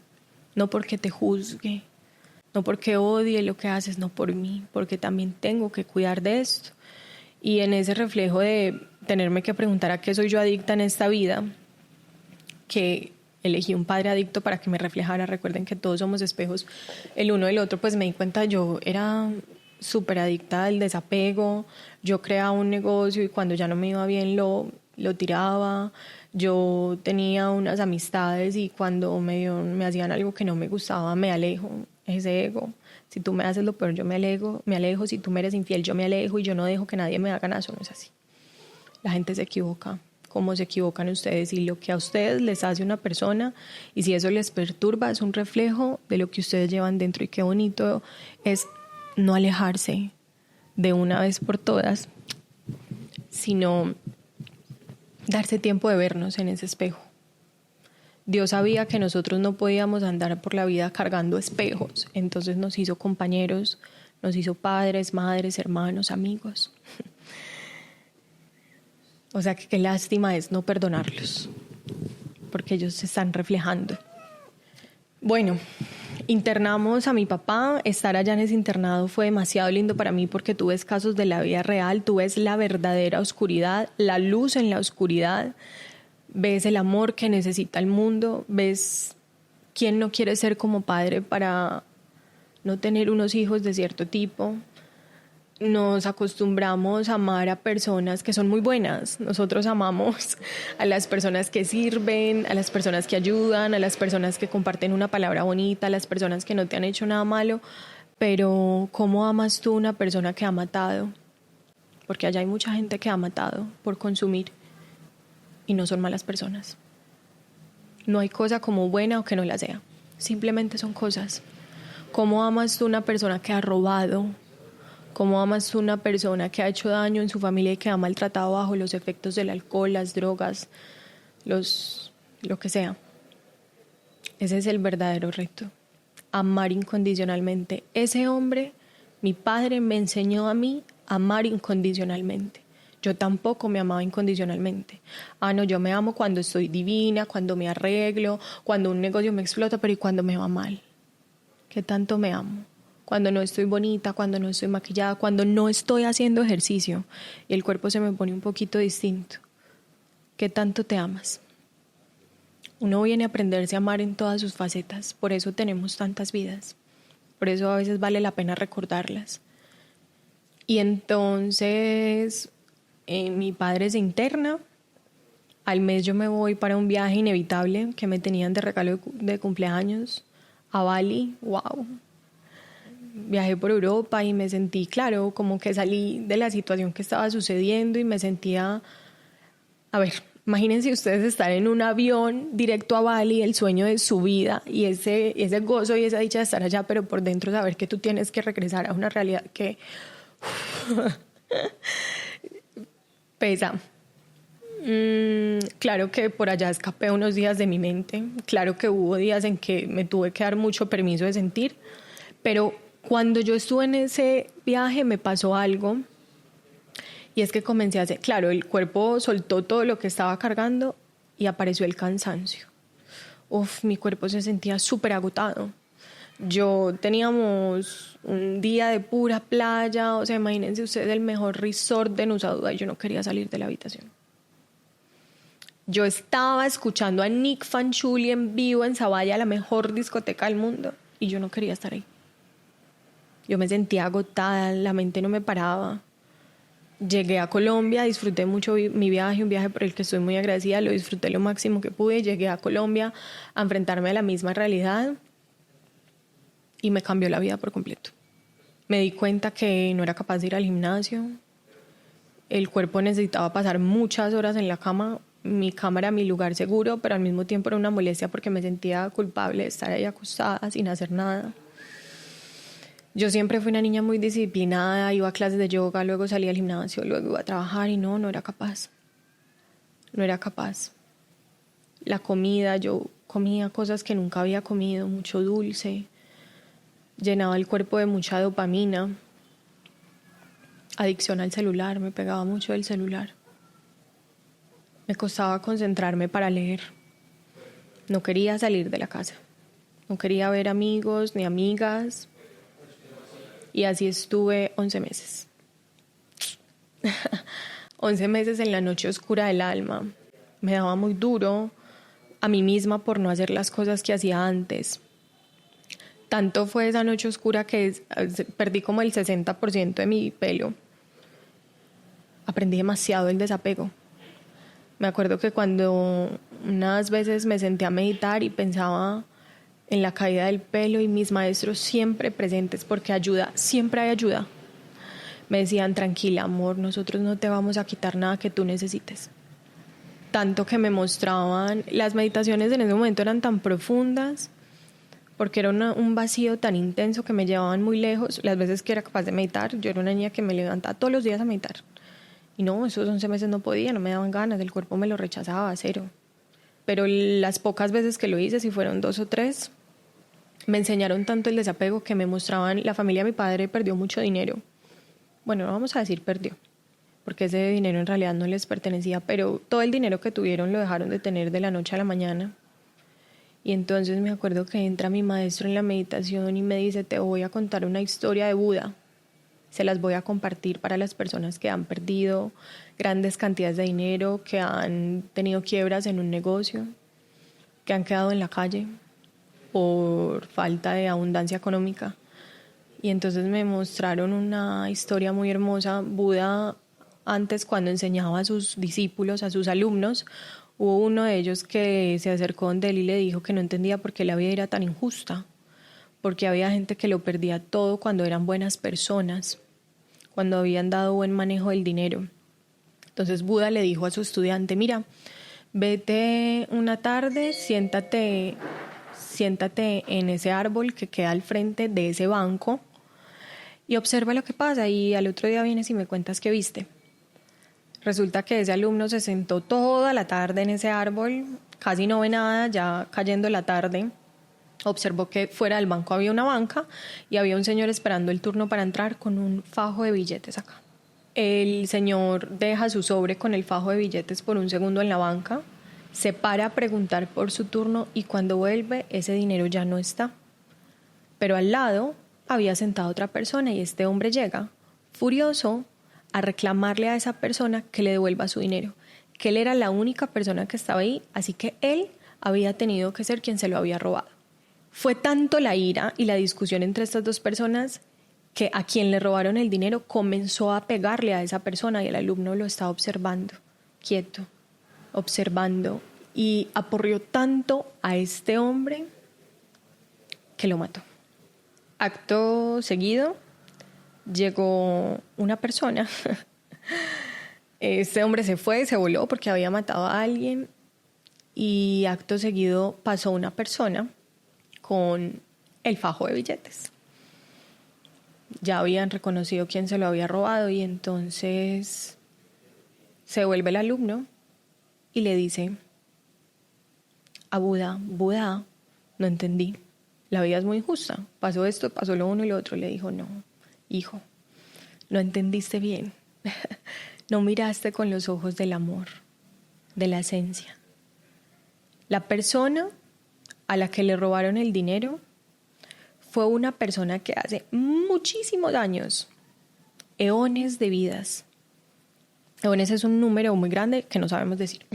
no porque te juzgue, no porque odie lo que haces, no por mí, porque también tengo que cuidar de esto. Y en ese reflejo de tenerme que preguntar a qué soy yo adicta en esta vida, que elegí un padre adicto para que me reflejara. Recuerden que todos somos espejos el uno del otro. Pues me di cuenta, yo era súper adicta al desapego. Yo creaba un negocio y cuando ya no me iba bien lo tiraba. Yo tenía unas amistades y cuando me hacían algo que no me gustaba, me alejo. Ese ego. Si tú me haces lo peor, yo me alejo. Si tú me eres infiel, yo me alejo y yo no dejo que nadie me haga nada. Eso no es así. La gente se equivoca, como se equivocan ustedes, y lo que a ustedes les hace una persona, y si eso les perturba, es un reflejo de lo que ustedes llevan dentro. Y qué bonito es no alejarse de una vez por todas, sino darse tiempo de vernos en ese espejo. Dios sabía que nosotros no podíamos andar por la vida cargando espejos, entonces nos hizo compañeros, nos hizo padres, madres, hermanos, amigos. O sea, que qué lástima es no perdonarlos, porque ellos se están reflejando. Bueno, internamos a mi papá. Estar allá en ese internado fue demasiado lindo para mí porque tú ves casos de la vida real, tú ves la verdadera oscuridad, la luz en la oscuridad, ves el amor que necesita el mundo, ves quién no quiere ser como padre para no tener unos hijos de cierto tipo. Nos acostumbramos a amar a personas que son muy buenas. Nosotros amamos a las personas que sirven, a las personas que ayudan, a las personas que comparten una palabra bonita, a las personas que no te han hecho nada malo. Pero ¿cómo amas tú a una persona que ha matado? Porque allá hay mucha gente que ha matado por consumir y no son malas personas. No hay cosa como buena o que no la sea. Simplemente son cosas. ¿Cómo amas tú a una persona que ha robado? ¿Cómo amas tú a una persona que ha hecho daño en su familia y que ha maltratado bajo los efectos del alcohol, las drogas, lo que sea? Ese es el verdadero reto. Amar incondicionalmente. Ese hombre, mi padre, me enseñó a mí a amar incondicionalmente. Yo tampoco me amaba incondicionalmente. No, yo me amo cuando estoy divina, cuando me arreglo, cuando un negocio me explota, pero ¿y cuando me va mal? ¿Qué tanto me amo? Cuando no estoy bonita, cuando no estoy maquillada, cuando no estoy haciendo ejercicio y el cuerpo se me pone un poquito distinto. ¿Qué tanto te amas? Uno viene a aprenderse a amar en todas sus facetas, por eso tenemos tantas vidas, por eso a veces vale la pena recordarlas. Y entonces mi padre se interna, al mes yo me voy para un viaje inevitable que me tenían de regalo de cumpleaños a Bali. ¡Wow! Viajé por Europa y me sentí, claro, como que salí de la situación que estaba sucediendo y me sentía, a ver, imagínense ustedes estar en un avión directo a Bali, el sueño de su vida y ese gozo y esa dicha de estar allá, pero por dentro saber que tú tienes que regresar a una realidad que pesa. Claro que por allá escapé unos días de mi mente, claro que hubo días en que me tuve que dar mucho permiso de sentir, pero cuando yo estuve en ese viaje me pasó algo y es que comencé a hacer, claro, el cuerpo soltó todo lo que estaba cargando y apareció el cansancio. Mi cuerpo se sentía súper agotado. Teníamos un día de pura playa, o sea, imagínense ustedes el mejor resort de Nusa Dua y yo no quería salir de la habitación. Yo estaba escuchando a Nick Fanciulli en vivo en Zavalla, la mejor discoteca del mundo, y yo no quería estar ahí. Yo me sentía agotada, la mente no me paraba. Llegué a Colombia, disfruté mucho mi viaje, un viaje por el que estoy muy agradecida, lo disfruté lo máximo que pude. Llegué a Colombia a enfrentarme a la misma realidad y me cambió la vida por completo. Me di cuenta que no era capaz de ir al gimnasio. El cuerpo necesitaba pasar muchas horas en la cama. Mi cama era mi lugar seguro, pero al mismo tiempo era una molestia porque me sentía culpable de estar ahí acostada sin hacer nada. Yo siempre fui una niña muy disciplinada, iba a clases de yoga, luego salía al gimnasio, luego iba a trabajar y no era capaz. No era capaz. La comida, yo comía cosas que nunca había comido, mucho dulce, llenaba el cuerpo de mucha dopamina, adicción al celular, me pegaba mucho el celular. Me costaba concentrarme para leer. No quería salir de la casa, no quería ver amigos ni amigas y así estuve 11 meses. 11 meses en la noche oscura del alma. Me daba muy duro a mí misma por no hacer las cosas que hacía antes. Tanto fue esa noche oscura que perdí como el 60% de mi pelo. Aprendí demasiado el desapego. Me acuerdo que cuando unas veces me senté a meditar y pensaba en la caída del pelo y mis maestros siempre presentes porque ayuda, siempre hay ayuda. Me decían, tranquila amor, nosotros no te vamos a quitar nada que tú necesites. Tanto que me mostraban, las meditaciones en ese momento eran tan profundas porque era un vacío tan intenso que me llevaban muy lejos. Las veces que era capaz de meditar, yo era una niña que me levantaba todos los días a meditar. Y no, esos 11 meses no podía, no me daban ganas, el cuerpo me lo rechazaba a cero. Pero las pocas veces que lo hice, si fueron 2 o 3, me enseñaron tanto el desapego que me mostraban, la familia de mi padre perdió mucho dinero. Bueno, no vamos a decir perdió, porque ese dinero en realidad no les pertenecía, pero todo el dinero que tuvieron lo dejaron de tener de la noche a la mañana. Y entonces me acuerdo que entra mi maestro en la meditación y me dice, te voy a contar una historia de Buda. Se las voy a compartir para las personas que han perdido grandes cantidades de dinero, que han tenido quiebras en un negocio, que han quedado en la calle por falta de abundancia económica. Y entonces me mostraron una historia muy hermosa. Buda, antes cuando enseñaba a sus discípulos, a sus alumnos, hubo uno de ellos que se acercó donde él y le dijo que no entendía por qué la vida era tan injusta, porque había gente que lo perdía todo cuando eran buenas personas, cuando habían dado buen manejo del dinero. Entonces Buda le dijo a su estudiante, mira, vete una tarde, siéntate en ese árbol que queda al frente de ese banco y observa lo que pasa y al otro día vienes y me cuentas qué viste. Resulta que ese alumno se sentó toda la tarde en ese árbol, casi no ve nada, ya cayendo la tarde. Observó que fuera del banco había una banca y había un señor esperando el turno para entrar con un fajo de billetes acá. El señor deja su sobre con el fajo de billetes por un segundo en la banca, se para a preguntar por su turno y cuando vuelve ese dinero ya no está. Pero al lado había sentado otra persona y este hombre llega, furioso, a reclamarle a esa persona que le devuelva su dinero, que él era la única persona que estaba ahí, así que él había tenido que ser quien se lo había robado. Fue tanto la ira y la discusión entre estas dos personas que a quien le robaron el dinero comenzó a pegarle a esa persona y el alumno lo estaba observando, quieto, observando, y aporreó tanto a este hombre que lo mató. Acto seguido llegó una persona. Este hombre se fue, se voló porque había matado a alguien y acto seguido pasó una persona con el fajo de billetes. Ya habían reconocido quién se lo había robado y entonces se vuelve el alumno y le dice a Buda, Buda, no entendí, la vida es muy injusta, pasó esto, pasó lo uno y lo otro. Le dijo, no, hijo, no entendiste bien, no miraste con los ojos del amor, de la esencia. La persona a la que le robaron el dinero fue una persona que hace muchísimos años, eones de vidas. Eones es un número muy grande que no sabemos decir.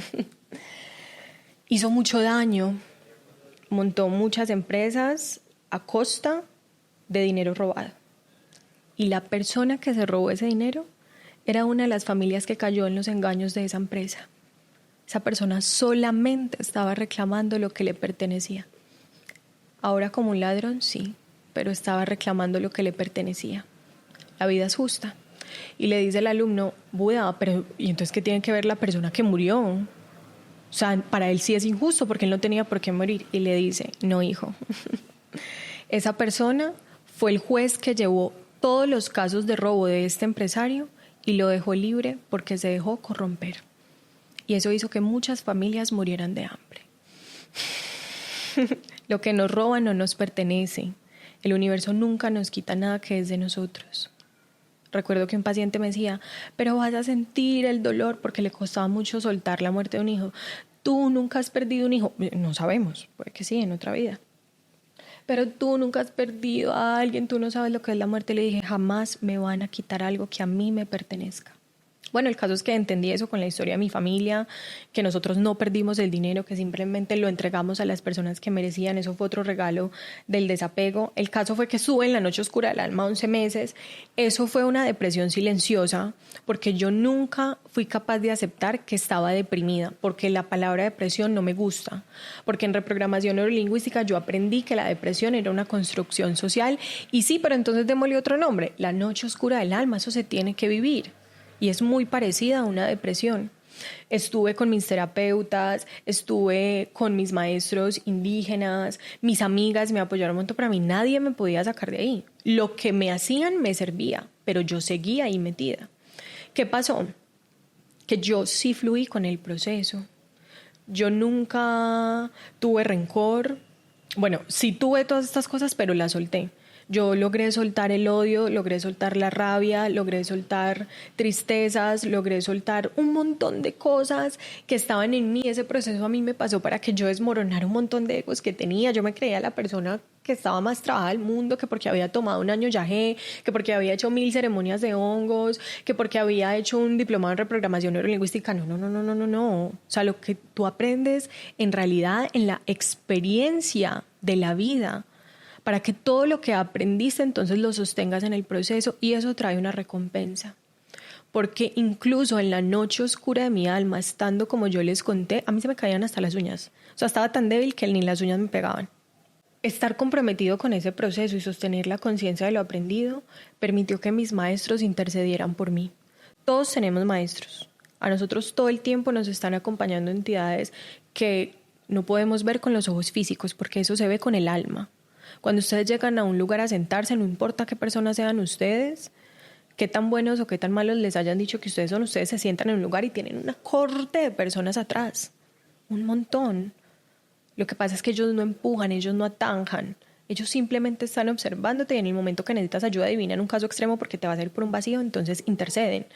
Hizo mucho daño, montó muchas empresas a costa de dinero robado. Y la persona que se robó ese dinero era una de las familias que cayó en los engaños de esa empresa. Esa persona solamente estaba reclamando lo que le pertenecía. Ahora como un ladrón, sí, pero estaba reclamando lo que le pertenecía. La vida es justa. Y le dice el alumno, Buda, pero ¿y entonces qué tiene que ver la persona que murió? O sea, para él sí es injusto porque él no tenía por qué morir. Y le dice, no, hijo, esa persona fue el juez que llevó todos los casos de robo de este empresario y lo dejó libre porque se dejó corromper. Y eso hizo que muchas familias murieran de hambre. Lo que nos roba no nos pertenece. El universo nunca nos quita nada que es de nosotros. Recuerdo que un paciente me decía, pero vas a sentir el dolor porque le costaba mucho soltar la muerte de un hijo. Tú nunca has perdido un hijo. No sabemos, puede que sí, en otra vida. Pero tú nunca has perdido a alguien, tú no sabes lo que es la muerte. Le dije, jamás me van a quitar algo que a mí me pertenezca. Bueno, el caso es que entendí eso con la historia de mi familia, que nosotros no perdimos el dinero, que simplemente lo entregamos a las personas que merecían. Eso fue otro regalo del desapego. El caso fue que estuve en la noche oscura del alma 11 meses. Eso fue una depresión silenciosa, porque yo nunca fui capaz de aceptar que estaba deprimida, porque la palabra depresión no me gusta, porque en reprogramación neurolingüística yo aprendí que la depresión era una construcción social. Y sí, pero entonces démosle otro nombre, la noche oscura del alma, eso se tiene que vivir. Y es muy parecida a una depresión. Estuve con mis terapeutas, estuve con mis maestros indígenas, mis amigas me apoyaron un montón, pero a mí nadie me podía sacar de ahí. Lo que me hacían me servía, pero yo seguía ahí metida. ¿Qué pasó? Que yo sí fluí con el proceso. Yo nunca tuve rencor. Bueno, sí tuve todas estas cosas, pero las solté. Yo logré soltar el odio, logré soltar la rabia, logré soltar tristezas, logré soltar un montón de cosas que estaban en mí. Ese proceso a mí me pasó para que yo desmoronara un montón de egos que tenía. Yo me creía la persona que estaba más trabajada del mundo, que porque había tomado un año yagé, que porque había hecho 1000 ceremonias de hongos, que porque había hecho un diplomado en reprogramación neurolingüística. No. O sea, lo que tú aprendes en realidad en la experiencia de la vida, para que todo lo que aprendiste entonces lo sostengas en el proceso, y eso trae una recompensa. Porque incluso en la noche oscura de mi alma, estando como yo les conté, a mí se me caían hasta las uñas. O sea, estaba tan débil que ni las uñas me pegaban. Estar comprometido con ese proceso y sostener la conciencia de lo aprendido permitió que mis maestros intercedieran por mí. Todos tenemos maestros. A nosotros todo el tiempo nos están acompañando entidades que no podemos ver con los ojos físicos, porque eso se ve con el alma. Cuando ustedes llegan a un lugar a sentarse, no importa qué personas sean ustedes, qué tan buenos o qué tan malos les hayan dicho que ustedes son, ustedes se sientan en un lugar y tienen una corte de personas atrás. Un montón. Lo que pasa es que ellos no empujan, ellos no atanjan. Ellos simplemente están observándote y en el momento que necesitas ayuda divina en un caso extremo porque te vas a ir por un vacío, entonces interceden.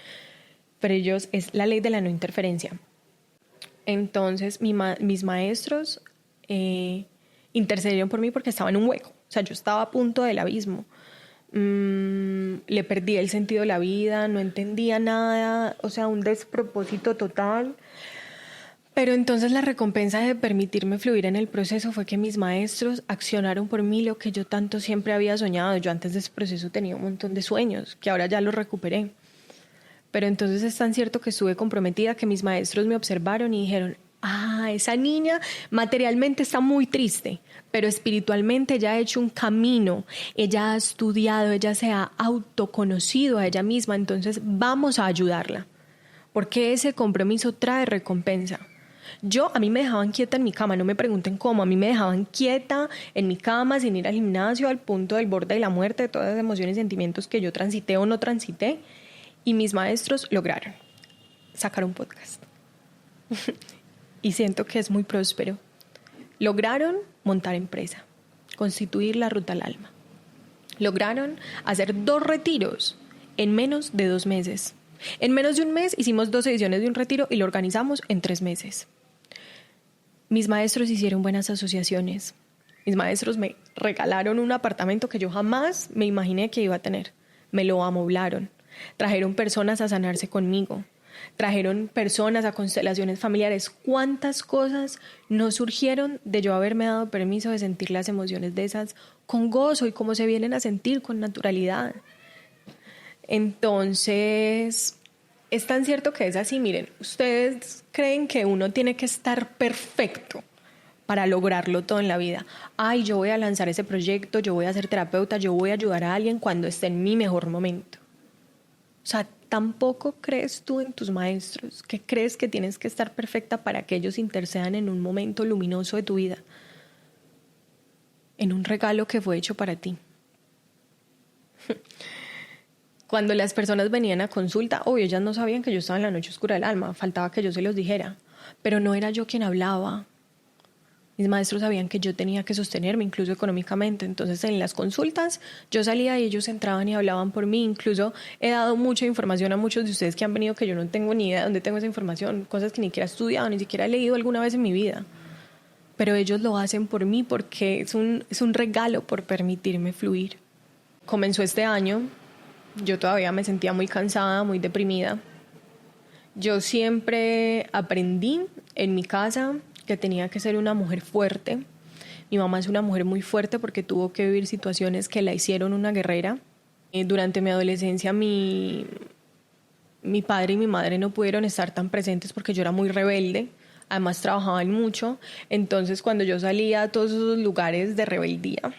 Pero ellos es la ley de la no interferencia. Entonces mis maestros intercedieron por mí porque estaba en un hueco. O sea, yo estaba a punto del abismo. Le perdí el sentido de la vida, no entendía nada, o sea, un despropósito total. Pero entonces la recompensa de permitirme fluir en el proceso fue que mis maestros accionaron por mí lo que yo tanto siempre había soñado. Yo antes de ese proceso tenía un montón de sueños, que ahora ya los recuperé. Pero entonces es tan cierto que estuve comprometida que mis maestros me observaron y dijeron, esa niña materialmente está muy triste, pero espiritualmente ella ha hecho un camino, ella ha estudiado, ella se ha autoconocido a ella misma, entonces vamos a ayudarla, porque ese compromiso trae recompensa. A mí me dejaban quieta en mi cama, no me pregunten cómo, a mí me dejaban quieta en mi cama sin ir al gimnasio, al punto del borde de la muerte, de todas las emociones y sentimientos que yo transité o no transité, y mis maestros lograron sacar un podcast. Y siento que es muy próspero. Lograron montar empresa, constituir la Ruta al Alma. Lograron hacer 2 retiros en menos de 2 meses. En menos de un mes hicimos 2 ediciones de un retiro y lo organizamos en 3 meses. Mis maestros hicieron buenas asociaciones. Mis maestros me regalaron un apartamento que yo jamás me imaginé que iba a tener. Me lo amoblaron. Trajeron personas a sanarse conmigo. Trajeron personas a constelaciones familiares. ¿Cuántas cosas no surgieron de yo haberme dado permiso de sentir las emociones de esas con gozo y cómo se vienen a sentir con naturalidad? Entonces, es tan cierto que es así. Miren, ustedes creen que uno tiene que estar perfecto para lograrlo todo en la vida. Ay, yo voy a lanzar ese proyecto, yo voy a ser terapeuta, yo voy a ayudar a alguien cuando esté en mi mejor momento. O sea, tampoco crees tú en tus maestros, que crees que tienes que estar perfecta para que ellos intercedan en un momento luminoso de tu vida, en un regalo que fue hecho para ti. Cuando las personas venían a consulta, obvio, ellas no sabían que yo estaba en la noche oscura del alma, faltaba que yo se los dijera, pero no era yo quien hablaba. Mis maestros sabían que yo tenía que sostenerme, incluso económicamente. Entonces, en las consultas, yo salía y ellos entraban y hablaban por mí. Incluso he dado mucha información a muchos de ustedes que han venido que yo no tengo ni idea de dónde tengo esa información, cosas que ni siquiera he estudiado, ni siquiera he leído alguna vez en mi vida. Pero ellos lo hacen por mí porque es un regalo por permitirme fluir. Comenzó este año, yo todavía me sentía muy cansada, muy deprimida. Yo siempre aprendí en mi casa que tenía que ser una mujer fuerte. Mi mamá es una mujer muy fuerte porque tuvo que vivir situaciones que la hicieron una guerrera. Durante mi adolescencia mi padre y mi madre no pudieron estar tan presentes porque yo era muy rebelde. Además trabajaban mucho. Entonces cuando yo salía a todos esos lugares de rebeldía,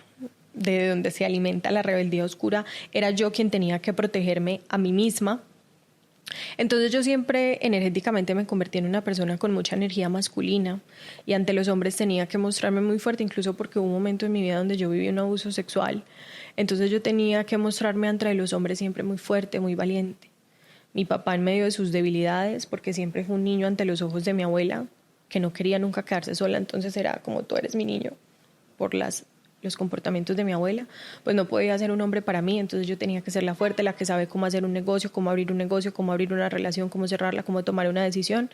de donde se alimenta la rebeldía oscura, era yo quien tenía que protegerme a mí misma. Entonces yo siempre energéticamente me convertí en una persona con mucha energía masculina y ante los hombres tenía que mostrarme muy fuerte, incluso porque hubo un momento en mi vida donde yo viví un abuso sexual. Entonces yo tenía que mostrarme ante los hombres siempre muy fuerte, muy valiente. Mi papá, en medio de sus debilidades, porque siempre fue un niño ante los ojos de mi abuela, que no quería nunca quedarse sola, entonces era como tú eres mi niño, por los comportamientos de mi abuela, pues no podía ser un hombre para mí, entonces yo tenía que ser la fuerte, la que sabe cómo hacer un negocio, cómo abrir un negocio, cómo abrir una relación, cómo cerrarla, cómo tomar una decisión.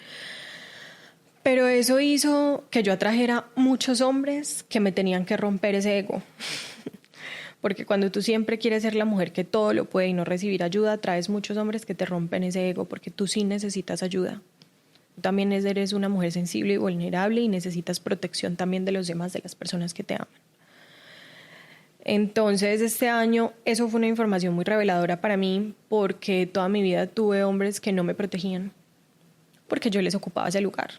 Pero eso hizo que yo atrajera muchos hombres que me tenían que romper ese ego. Porque cuando tú siempre quieres ser la mujer que todo lo puede y no recibir ayuda, atraes muchos hombres que te rompen ese ego, porque tú sí necesitas ayuda. Tú también eres una mujer sensible y vulnerable y necesitas protección también de los demás, de las personas que te aman. Entonces este año eso fue una información muy reveladora para mí porque toda mi vida tuve hombres que no me protegían porque yo les ocupaba ese lugar.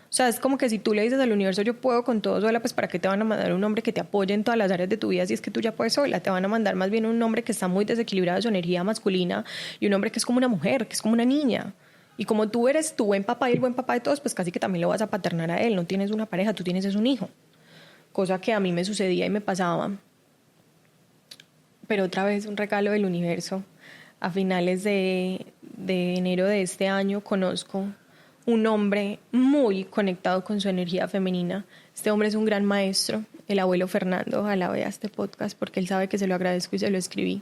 O sea, es como que si tú le dices al universo yo puedo con todo sola, pues ¿para qué te van a mandar un hombre que te apoye en todas las áreas de tu vida si es que tú ya puedes sola? Te van a mandar más bien un hombre que está muy desequilibrado de su energía masculina y un hombre que es como una mujer, que es como una niña. Y como tú eres tu buen papá y el buen papá de todos, pues casi que también lo vas a paternar a él. No tienes una pareja, tú tienes un hijo. Cosa que a mí me sucedía y me pasaba. Pero otra vez un regalo del universo. A finales de enero de este año conozco un hombre muy conectado con su energía femenina. Este hombre es un gran maestro, el abuelo Fernando. Ojalá vea este podcast porque él sabe que se lo agradezco y se lo escribí.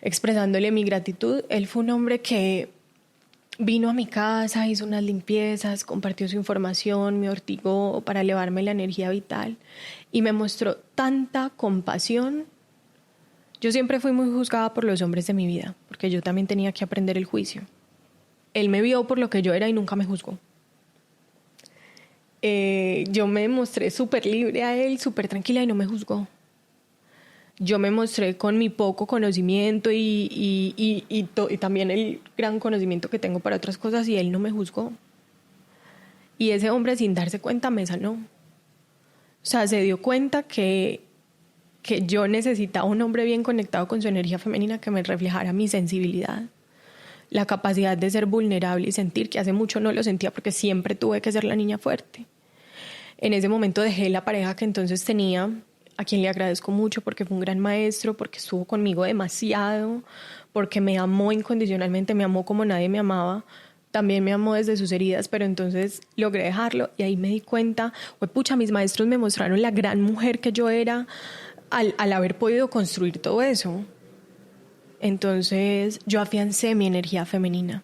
Expresándole mi gratitud. Él fue un hombre que vino a mi casa, hizo unas limpiezas, compartió su información, me ortigó para elevarme la energía vital y me mostró tanta compasión. Yo siempre fui muy juzgada por los hombres de mi vida, porque yo también tenía que aprender el juicio. Él me vio por lo que yo era y nunca me juzgó. Yo me mostré súper libre a él, súper tranquila y no me juzgó. Yo me mostré con mi poco conocimiento y también el gran conocimiento que tengo para otras cosas y él no me juzgó. Y ese hombre sin darse cuenta me sanó. O sea, se dio cuenta que yo necesitaba un hombre bien conectado con su energía femenina que me reflejara mi sensibilidad, la capacidad de ser vulnerable y sentir, que hace mucho no lo sentía porque siempre tuve que ser la niña fuerte. En ese momento dejé la pareja que entonces tenía, a quien le agradezco mucho porque fue un gran maestro, porque estuvo conmigo demasiado, porque me amó incondicionalmente, me amó como nadie me amaba. También me amó desde sus heridas, pero entonces logré dejarlo y ahí me di cuenta, pucha, mis maestros me mostraron la gran mujer que yo era al haber podido construir todo eso. Entonces yo afiancé mi energía femenina.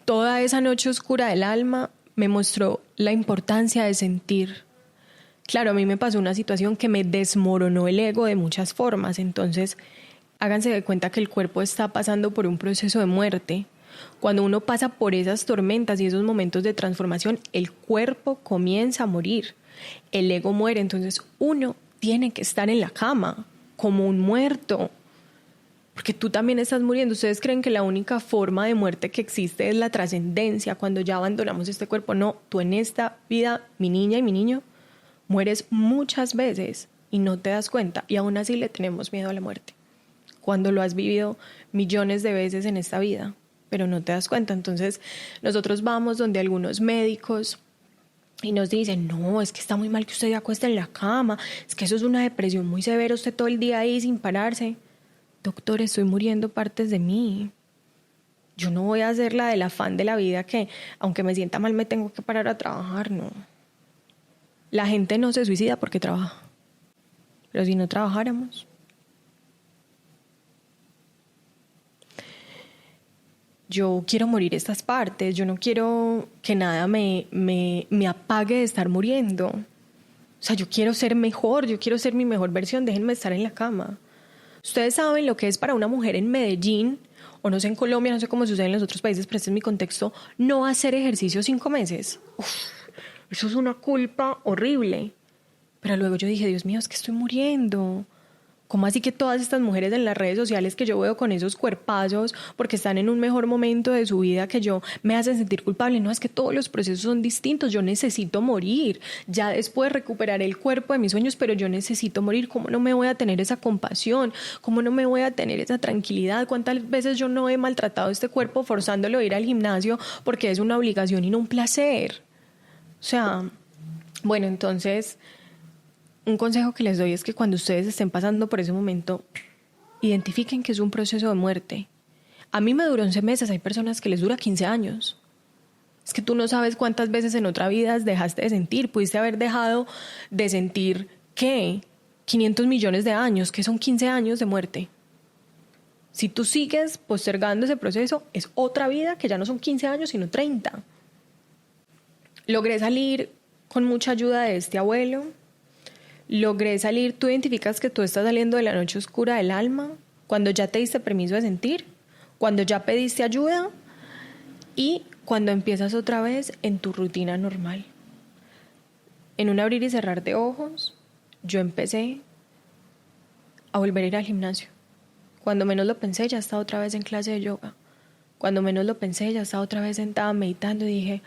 Toda esa noche oscura del alma me mostró la importancia de sentir. Claro, a mí me pasó una situación que me desmoronó el ego de muchas formas. Entonces, háganse de cuenta que el cuerpo está pasando por un proceso de muerte. Cuando uno pasa por esas tormentas y esos momentos de transformación, el cuerpo comienza a morir. El ego muere, entonces uno tiene que estar en la cama como un muerto. porque tú también estás muriendo. Ustedes creen que la única forma de muerte que existe es la trascendencia, cuando ya abandonamos este cuerpo. No, tú en esta vida, mi niña y mi niño, mueres muchas veces y no te das cuenta, y aún así le tenemos miedo a la muerte, cuando lo has vivido millones de veces en esta vida, pero no te das cuenta. Entonces nosotros vamos donde algunos médicos y nos dicen, no, es que está muy mal que usted se acueste en la cama, es que eso es una depresión muy severa, usted todo el día ahí sin pararse. Doctor, estoy muriendo partes de mí. Yo no voy a hacer la del afán de la vida que, aunque me sienta mal, me tengo que parar a trabajar, no. La gente no se suicida porque trabaja. Pero si no trabajáramos. Yo quiero morir estas partes. Yo no quiero que nada me apague de estar muriendo. O sea, yo quiero ser mejor. Yo quiero ser mi mejor versión. Déjenme estar en la cama. Ustedes saben lo que es para una mujer en Medellín, o no sé en Colombia, no sé cómo sucede en los otros países, pero este es mi contexto, no hacer ejercicio 5 meses. Uf, eso es una culpa horrible. Pero luego yo dije, Dios mío, es que estoy muriendo. ¿Cómo así que todas estas mujeres en las redes sociales que yo veo con esos cuerpazos porque están en un mejor momento de su vida que yo, me hacen sentir culpable? No, es que todos los procesos son distintos. Yo necesito morir. Ya después recuperar el cuerpo de mis sueños, pero yo necesito morir. ¿Cómo no me voy a tener esa compasión? ¿Cómo no me voy a tener esa tranquilidad? ¿Cuántas veces yo no he maltratado este cuerpo forzándolo a ir al gimnasio porque es una obligación y no un placer? O sea, bueno, entonces, un consejo que les doy es que cuando ustedes estén pasando por ese momento, identifiquen que es un proceso de muerte. A mí me duró 11 meses, hay personas que les dura 15 años. Es que tú no sabes cuántas veces en otra vida dejaste de sentir. Pudiste haber dejado de sentir, ¿qué? 500 millones de años, que son 15 años de muerte. Si tú sigues postergando ese proceso, es otra vida que ya no son 15 años, sino 30. Logré salir con mucha ayuda de este abuelo. Logré salir. Tú identificas que tú estás saliendo de la noche oscura del alma cuando ya te diste permiso de sentir, cuando ya pediste ayuda y cuando empiezas otra vez en tu rutina normal. En un abrir y cerrar de ojos, yo empecé a volver a ir al gimnasio. Cuando menos lo pensé, ya estaba otra vez en clase de yoga. Cuando menos lo pensé, ya estaba otra vez sentada meditando y dije,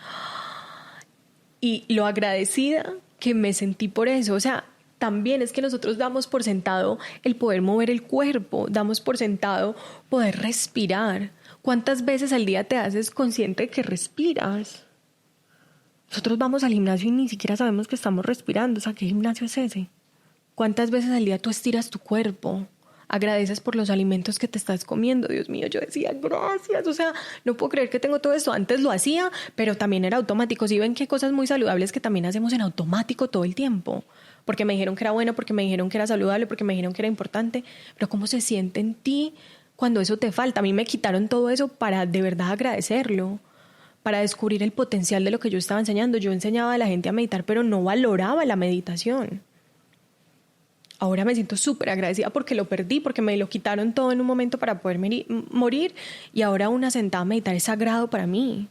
y lo agradecida que me sentí por eso. O sea, también es que nosotros damos por sentado el poder mover el cuerpo, damos por sentado poder respirar. ¿Cuántas veces al día te haces consciente de que respiras? Nosotros vamos al gimnasio y ni siquiera sabemos que estamos respirando. O sea, ¿qué gimnasio es ese? ¿Cuántas veces al día tú estiras tu cuerpo? Agradeces por los alimentos que te estás comiendo. Dios mío, yo decía, gracias. O sea, no puedo creer que tengo todo esto. Antes lo hacía, pero también era automático. ¿Sí ven qué cosas muy saludables que también hacemos en automático todo el tiempo? Porque me dijeron que era bueno, porque me dijeron que era saludable, porque me dijeron que era importante. Pero ¿cómo se siente en ti cuando eso te falta? A mí me quitaron todo eso para de verdad agradecerlo, para descubrir el potencial de lo que yo estaba enseñando. Yo enseñaba a la gente a meditar, pero no valoraba la meditación. Ahora me siento súper agradecida porque lo perdí, porque me lo quitaron todo en un momento para poder morir, y ahora una sentada a meditar es sagrado para mí.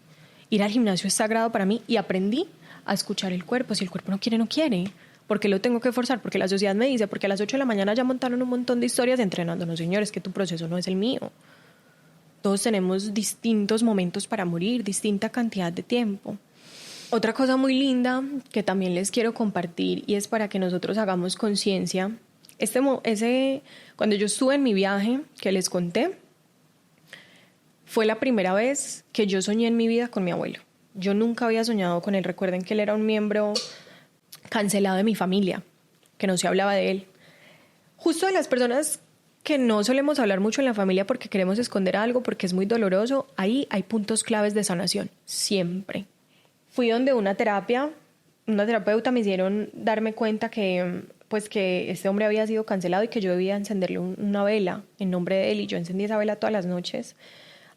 Ir al gimnasio es sagrado para mí y aprendí a escuchar el cuerpo. Si el cuerpo no quiere, no quiere. ¿Por qué lo tengo que forzar? Porque la sociedad me dice, porque a las 8 de la mañana ya montaron un montón de historias entrenando. No, señores, que tu proceso no es el mío. Todos tenemos distintos momentos para morir, distinta cantidad de tiempo. Otra cosa muy linda que también les quiero compartir, y es para que nosotros hagamos conciencia. Cuando yo estuve en mi viaje que les conté, fue la primera vez que yo soñé en mi vida con mi abuelo. Yo nunca había soñado con él. Recuerden que él era un miembro cancelado de mi familia, que no se hablaba de él. Justo de las personas que no solemos hablar mucho en la familia porque queremos esconder algo, porque es muy doloroso, ahí hay puntos claves de sanación, siempre. Fui donde una terapeuta, me hicieron darme cuenta que este hombre había sido cancelado y que yo debía encenderle una vela en nombre de él, y yo encendí esa vela todas las noches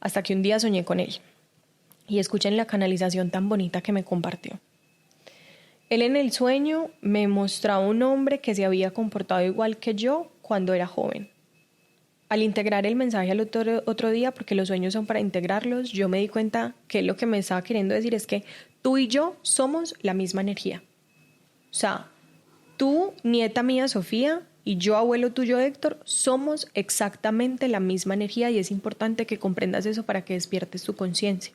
hasta que un día soñé con él. Y escuchen la canalización tan bonita que me compartió. Él en el sueño me mostraba un hombre que se había comportado igual que yo cuando era joven. Al integrar el mensaje al otro día, porque los sueños son para integrarlos, yo me di cuenta que lo que me estaba queriendo decir es que tú y yo somos la misma energía. O sea, tú, nieta mía Sofía, y yo, abuelo tuyo, Héctor, somos exactamente la misma energía y es importante que comprendas eso para que despiertes tu conciencia.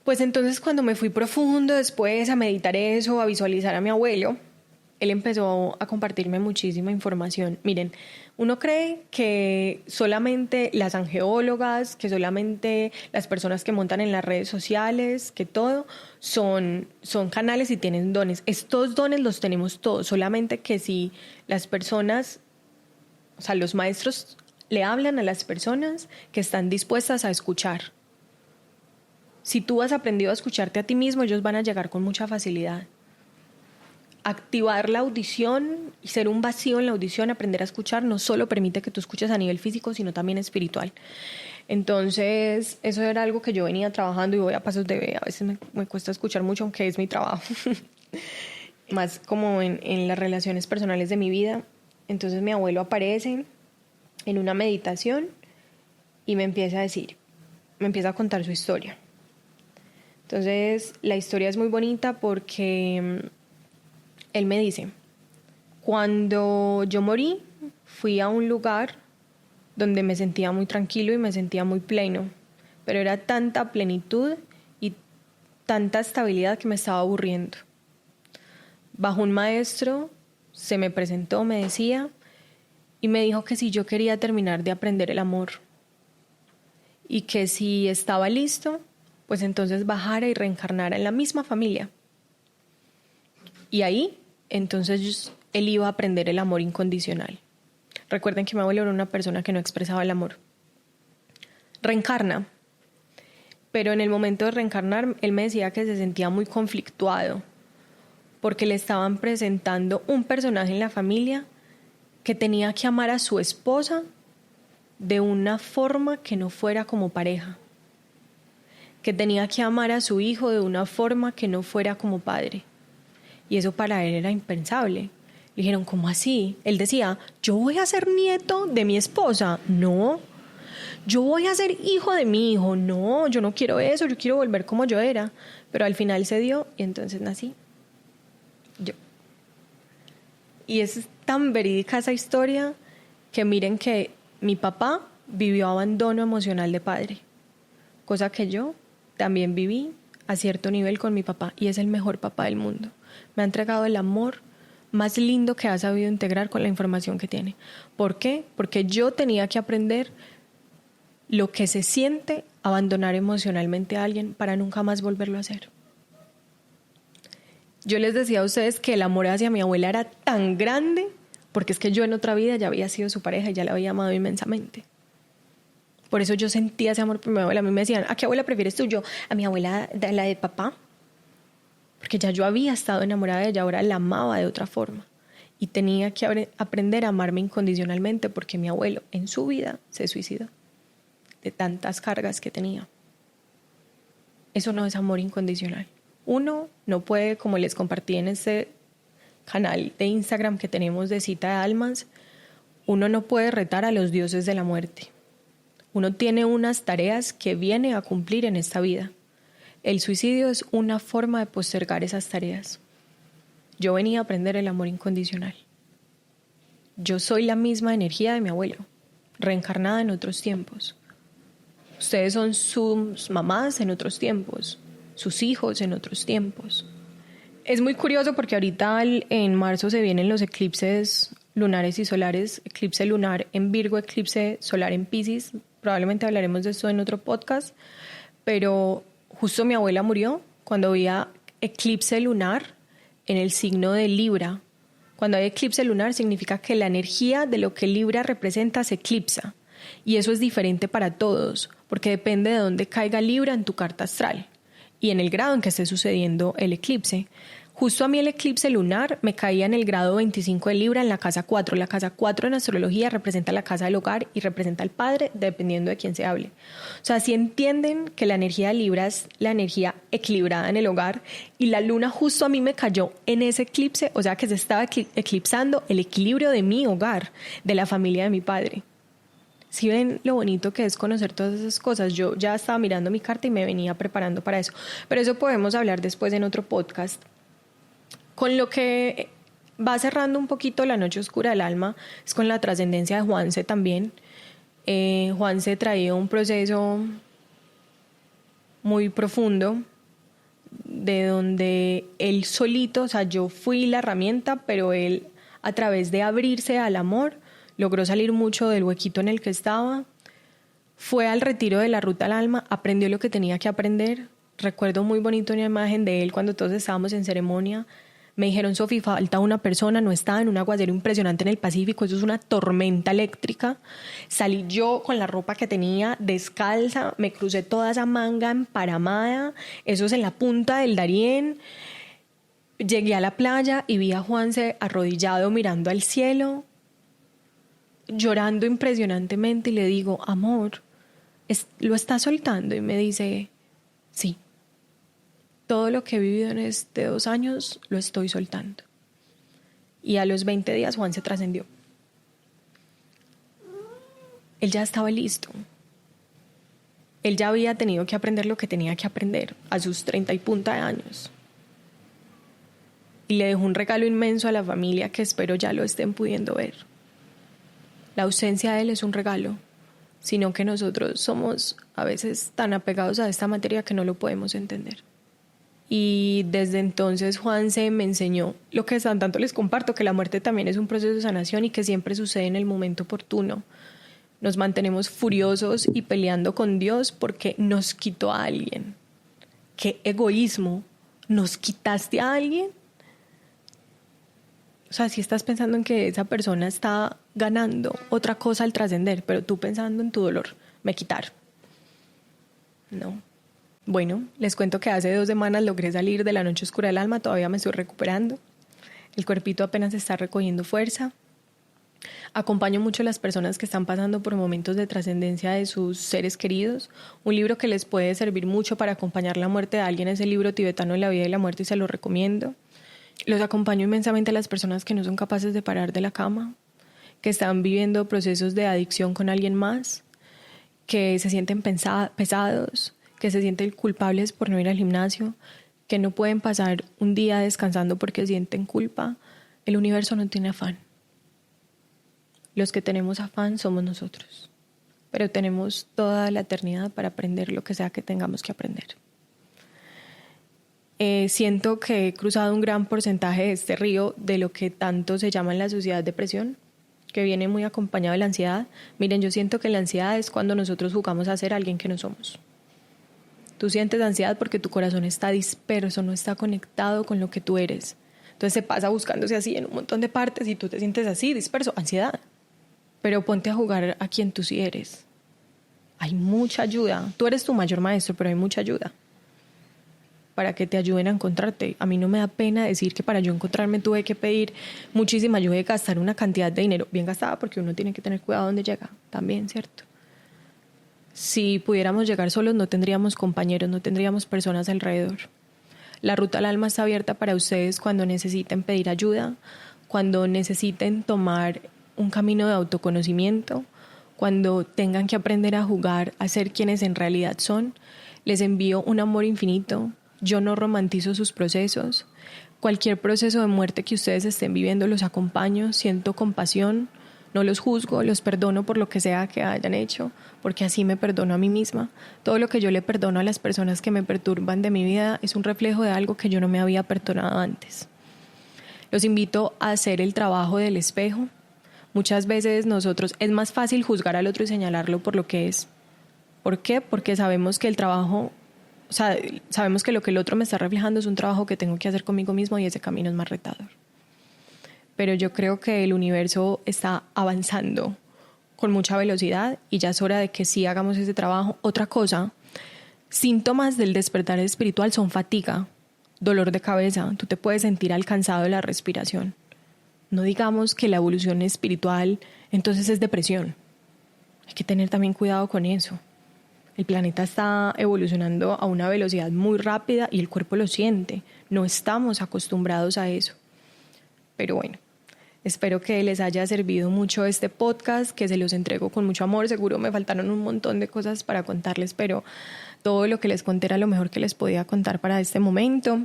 Pues entonces cuando me fui profundo después a meditar eso, a visualizar a mi abuelo, él empezó a compartirme muchísima información. Miren, uno cree que solamente las angeólogas, que solamente las personas que montan en las redes sociales, que todo son canales y tienen dones. Estos dones los tenemos todos, solamente que si las personas, o sea, los maestros le hablan a las personas que están dispuestas a escuchar. Si tú has aprendido a escucharte a ti mismo, ellos van a llegar con mucha facilidad. Activar la audición y ser un vacío en la audición, aprender a escuchar, no solo permite que tú escuches a nivel físico, sino también espiritual. Entonces, eso era algo que yo venía trabajando y voy a pasos de bebé. A veces me cuesta escuchar mucho, aunque es mi trabajo. Más como en las relaciones personales de mi vida. Entonces, mi abuelo aparece en una meditación y me empieza a contar su historia. Entonces, la historia es muy bonita porque él me dice, cuando yo morí, fui a un lugar donde me sentía muy tranquilo y me sentía muy pleno, pero era tanta plenitud y tanta estabilidad que me estaba aburriendo. Bajo un maestro se me presentó, me decía, y me dijo que si yo quería terminar de aprender el amor y que si estaba listo, pues entonces bajara y reencarnara en la misma familia. Y ahí, entonces, él iba a aprender el amor incondicional. Recuerden que mi abuelo era una persona que no expresaba el amor. Reencarna. Pero en el momento de reencarnar, él me decía que se sentía muy conflictuado porque le estaban presentando un personaje en la familia que tenía que amar a su esposa de una forma que no fuera como pareja, que tenía que amar a su hijo de una forma que no fuera como padre. Y eso para él era impensable. Le dijeron, ¿cómo así? Él decía, ¿yo voy a ser nieto de mi esposa? No. ¿Yo voy a ser hijo de mi hijo? No, yo no quiero eso, yo quiero volver como yo era. Pero al final se dio y entonces nací yo. Y es tan verídica esa historia que miren que mi papá vivió abandono emocional de padre, cosa que yo también viví a cierto nivel con mi papá y es el mejor papá del mundo. Me ha entregado el amor más lindo que ha sabido integrar con la información que tiene. ¿Por qué? Porque yo tenía que aprender lo que se siente abandonar emocionalmente a alguien para nunca más volverlo a hacer. Yo les decía a ustedes que el amor hacia mi abuela era tan grande porque es que yo en otra vida ya había sido su pareja y ya la había amado inmensamente. Por eso yo sentía ese amor por mi abuela. A mí me decían, ¿a qué abuela prefieres tú? Yo, a mi abuela, la de papá. Porque ya yo había estado enamorada de ella, ahora la amaba de otra forma. Y tenía que aprender a amarme incondicionalmente porque mi abuelo en su vida se suicidó de tantas cargas que tenía. Eso no es amor incondicional. Uno no puede, como les compartí en ese canal de Instagram que tenemos de Cita de Almas, uno no puede retar a los dioses de la muerte. Uno tiene unas tareas que viene a cumplir en esta vida. El suicidio es una forma de postergar esas tareas. Yo venía a aprender el amor incondicional. Yo soy la misma energía de mi abuelo, reencarnada en otros tiempos. Ustedes son sus mamás en otros tiempos, sus hijos en otros tiempos. Es muy curioso porque ahorita en marzo se vienen los eclipses lunares y solares, eclipse lunar en Virgo, eclipse solar en Piscis. Probablemente hablaremos de esto en otro podcast, pero justo mi abuela murió cuando había eclipse lunar en el signo de Libra. Cuando hay eclipse lunar significa que la energía de lo que Libra representa se eclipsa. Y eso es diferente para todos, porque depende de dónde caiga Libra en tu carta astral y en el grado en que esté sucediendo el eclipse. Justo a mí el eclipse lunar me caía en el grado 25 de Libra en la casa 4. La casa 4 en astrología representa la casa del hogar y representa al padre, dependiendo de quién se hable. O sea, si entienden que la energía de Libra es la energía equilibrada en el hogar y la luna justo a mí me cayó en ese eclipse, o sea que se estaba eclipsando el equilibrio de mi hogar, de la familia de mi padre. Si ven lo bonito que es conocer todas esas cosas, yo ya estaba mirando mi carta y me venía preparando para eso. Pero eso podemos hablar después en otro podcast. Con lo que va cerrando un poquito La Noche Oscura del Alma, es con la trascendencia de Juanse también. Juanse traía un proceso muy profundo, de donde él solito, o sea, yo fui la herramienta, pero él, a través de abrirse al amor, logró salir mucho del huequito en el que estaba. Fue al retiro de la Ruta al Alma, aprendió lo que tenía que aprender. Recuerdo muy bonito una imagen de él cuando todos estábamos en ceremonia. Me dijeron: Sofi, falta una persona, no estaba, en un aguacero impresionante en el Pacífico, eso es una tormenta eléctrica. Salí yo con la ropa que tenía, descalza, me crucé toda esa manga emparamada, eso es en la punta del Darién. Llegué a la playa y vi a Juanse arrodillado mirando al cielo, llorando impresionantemente, y le digo: amor, ¿lo estás soltando? Y me dice: sí. Todo lo que he vivido en 2 años lo estoy soltando. Y a los 20 días Juan se trascendió. Él ya estaba listo. Él ya había tenido que aprender lo que tenía que aprender a sus 30 y punta de años. Y le dejó un regalo inmenso a la familia que espero ya lo estén pudiendo ver. La ausencia de él es un regalo, sino que nosotros somos a veces tan apegados a esta materia que no lo podemos entender. Y desde entonces Juanse me enseñó lo que tanto les comparto, que la muerte también es un proceso de sanación y que siempre sucede en el momento oportuno. Nos mantenemos furiosos y peleando con Dios porque nos quitó a alguien. ¡Qué egoísmo! ¿Nos quitaste a alguien? O sea, si estás pensando en que esa persona está ganando otra cosa al trascender, pero tú pensando en tu dolor, me quitaron. No. Bueno, les cuento que hace 2 semanas logré salir de La Noche Oscura del Alma, todavía me estoy recuperando. El cuerpito apenas está recogiendo fuerza. Acompaño mucho a las personas que están pasando por momentos de trascendencia de sus seres queridos. Un libro que les puede servir mucho para acompañar la muerte de alguien es el libro tibetano de la vida y la muerte, y se lo recomiendo. Los acompaño inmensamente a las personas que no son capaces de parar de la cama, que están viviendo procesos de adicción con alguien más, que se sienten pesados, que se sienten culpables por no ir al gimnasio, que no pueden pasar un día descansando porque sienten culpa. El universo no tiene afán. Los que tenemos afán somos nosotros, pero tenemos toda la eternidad para aprender lo que sea que tengamos que aprender. Siento que he cruzado un gran porcentaje de este río de lo que tanto se llama en la sociedad depresión, que viene muy acompañado de la ansiedad. Miren, yo siento que la ansiedad es cuando nosotros jugamos a ser alguien que no somos. Tú sientes ansiedad porque tu corazón está disperso, no está conectado con lo que tú eres. Entonces se pasa buscándose así en un montón de partes y tú te sientes así, disperso, ansiedad. Pero ponte a jugar a quien tú sí eres. Hay mucha ayuda. Tú eres tu mayor maestro, pero hay mucha ayuda para que te ayuden a encontrarte. A mí no me da pena decir que para yo encontrarme tuve que pedir muchísima ayuda y gastar una cantidad de dinero bien gastada, porque uno tiene que tener cuidado donde llega también, ¿cierto? Si pudiéramos llegar solos no tendríamos compañeros, no tendríamos personas alrededor. La Ruta al Alma está abierta para ustedes cuando necesiten pedir ayuda, cuando necesiten tomar un camino de autoconocimiento, cuando tengan que aprender a jugar a ser quienes en realidad son. Les envío un amor infinito. Yo no romantizo sus procesos. Cualquier proceso de muerte que ustedes estén viviendo los acompaño, siento compasión. No los juzgo, los perdono por lo que sea que hayan hecho, porque así me perdono a mí misma. Todo lo que yo le perdono a las personas que me perturban de mi vida es un reflejo de algo que yo no me había perdonado antes. Los invito a hacer el trabajo del espejo. Muchas veces nosotros es más fácil juzgar al otro y señalarlo por lo que es. ¿Por qué? Porque sabemos que el trabajo, sabemos que lo que el otro me está reflejando es un trabajo que tengo que hacer conmigo mismo, y ese camino es más retador. Pero yo creo que el universo está avanzando con mucha velocidad y ya es hora de que sí hagamos ese trabajo. Otra cosa, síntomas del despertar espiritual son fatiga, dolor de cabeza, tú te puedes sentir alcanzado de la respiración. No digamos que la evolución espiritual entonces es depresión. Hay que tener también cuidado con eso. El planeta está evolucionando a una velocidad muy rápida y el cuerpo lo siente. No estamos acostumbrados a eso. Pero bueno, espero que les haya servido mucho este podcast, que se los entrego con mucho amor. Seguro me faltaron un montón de cosas para contarles, pero todo lo que les conté era lo mejor que les podía contar para este momento.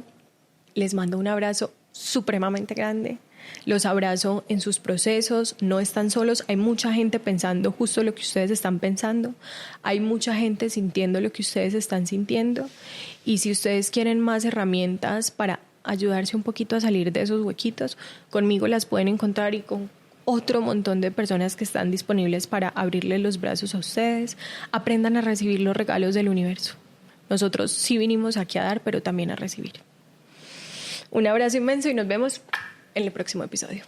Les mando un abrazo supremamente grande. Los abrazo en sus procesos, no están solos, hay mucha gente pensando justo lo que ustedes están pensando, hay mucha gente sintiendo lo que ustedes están sintiendo, y si ustedes quieren más herramientas para ayudarse un poquito a salir de esos huequitos, conmigo las pueden encontrar y con otro montón de personas que están disponibles para abrirle los brazos a ustedes. Aprendan a recibir los regalos del universo. Nosotros sí vinimos aquí a dar, pero también a recibir. Un abrazo inmenso y nos vemos en el próximo episodio.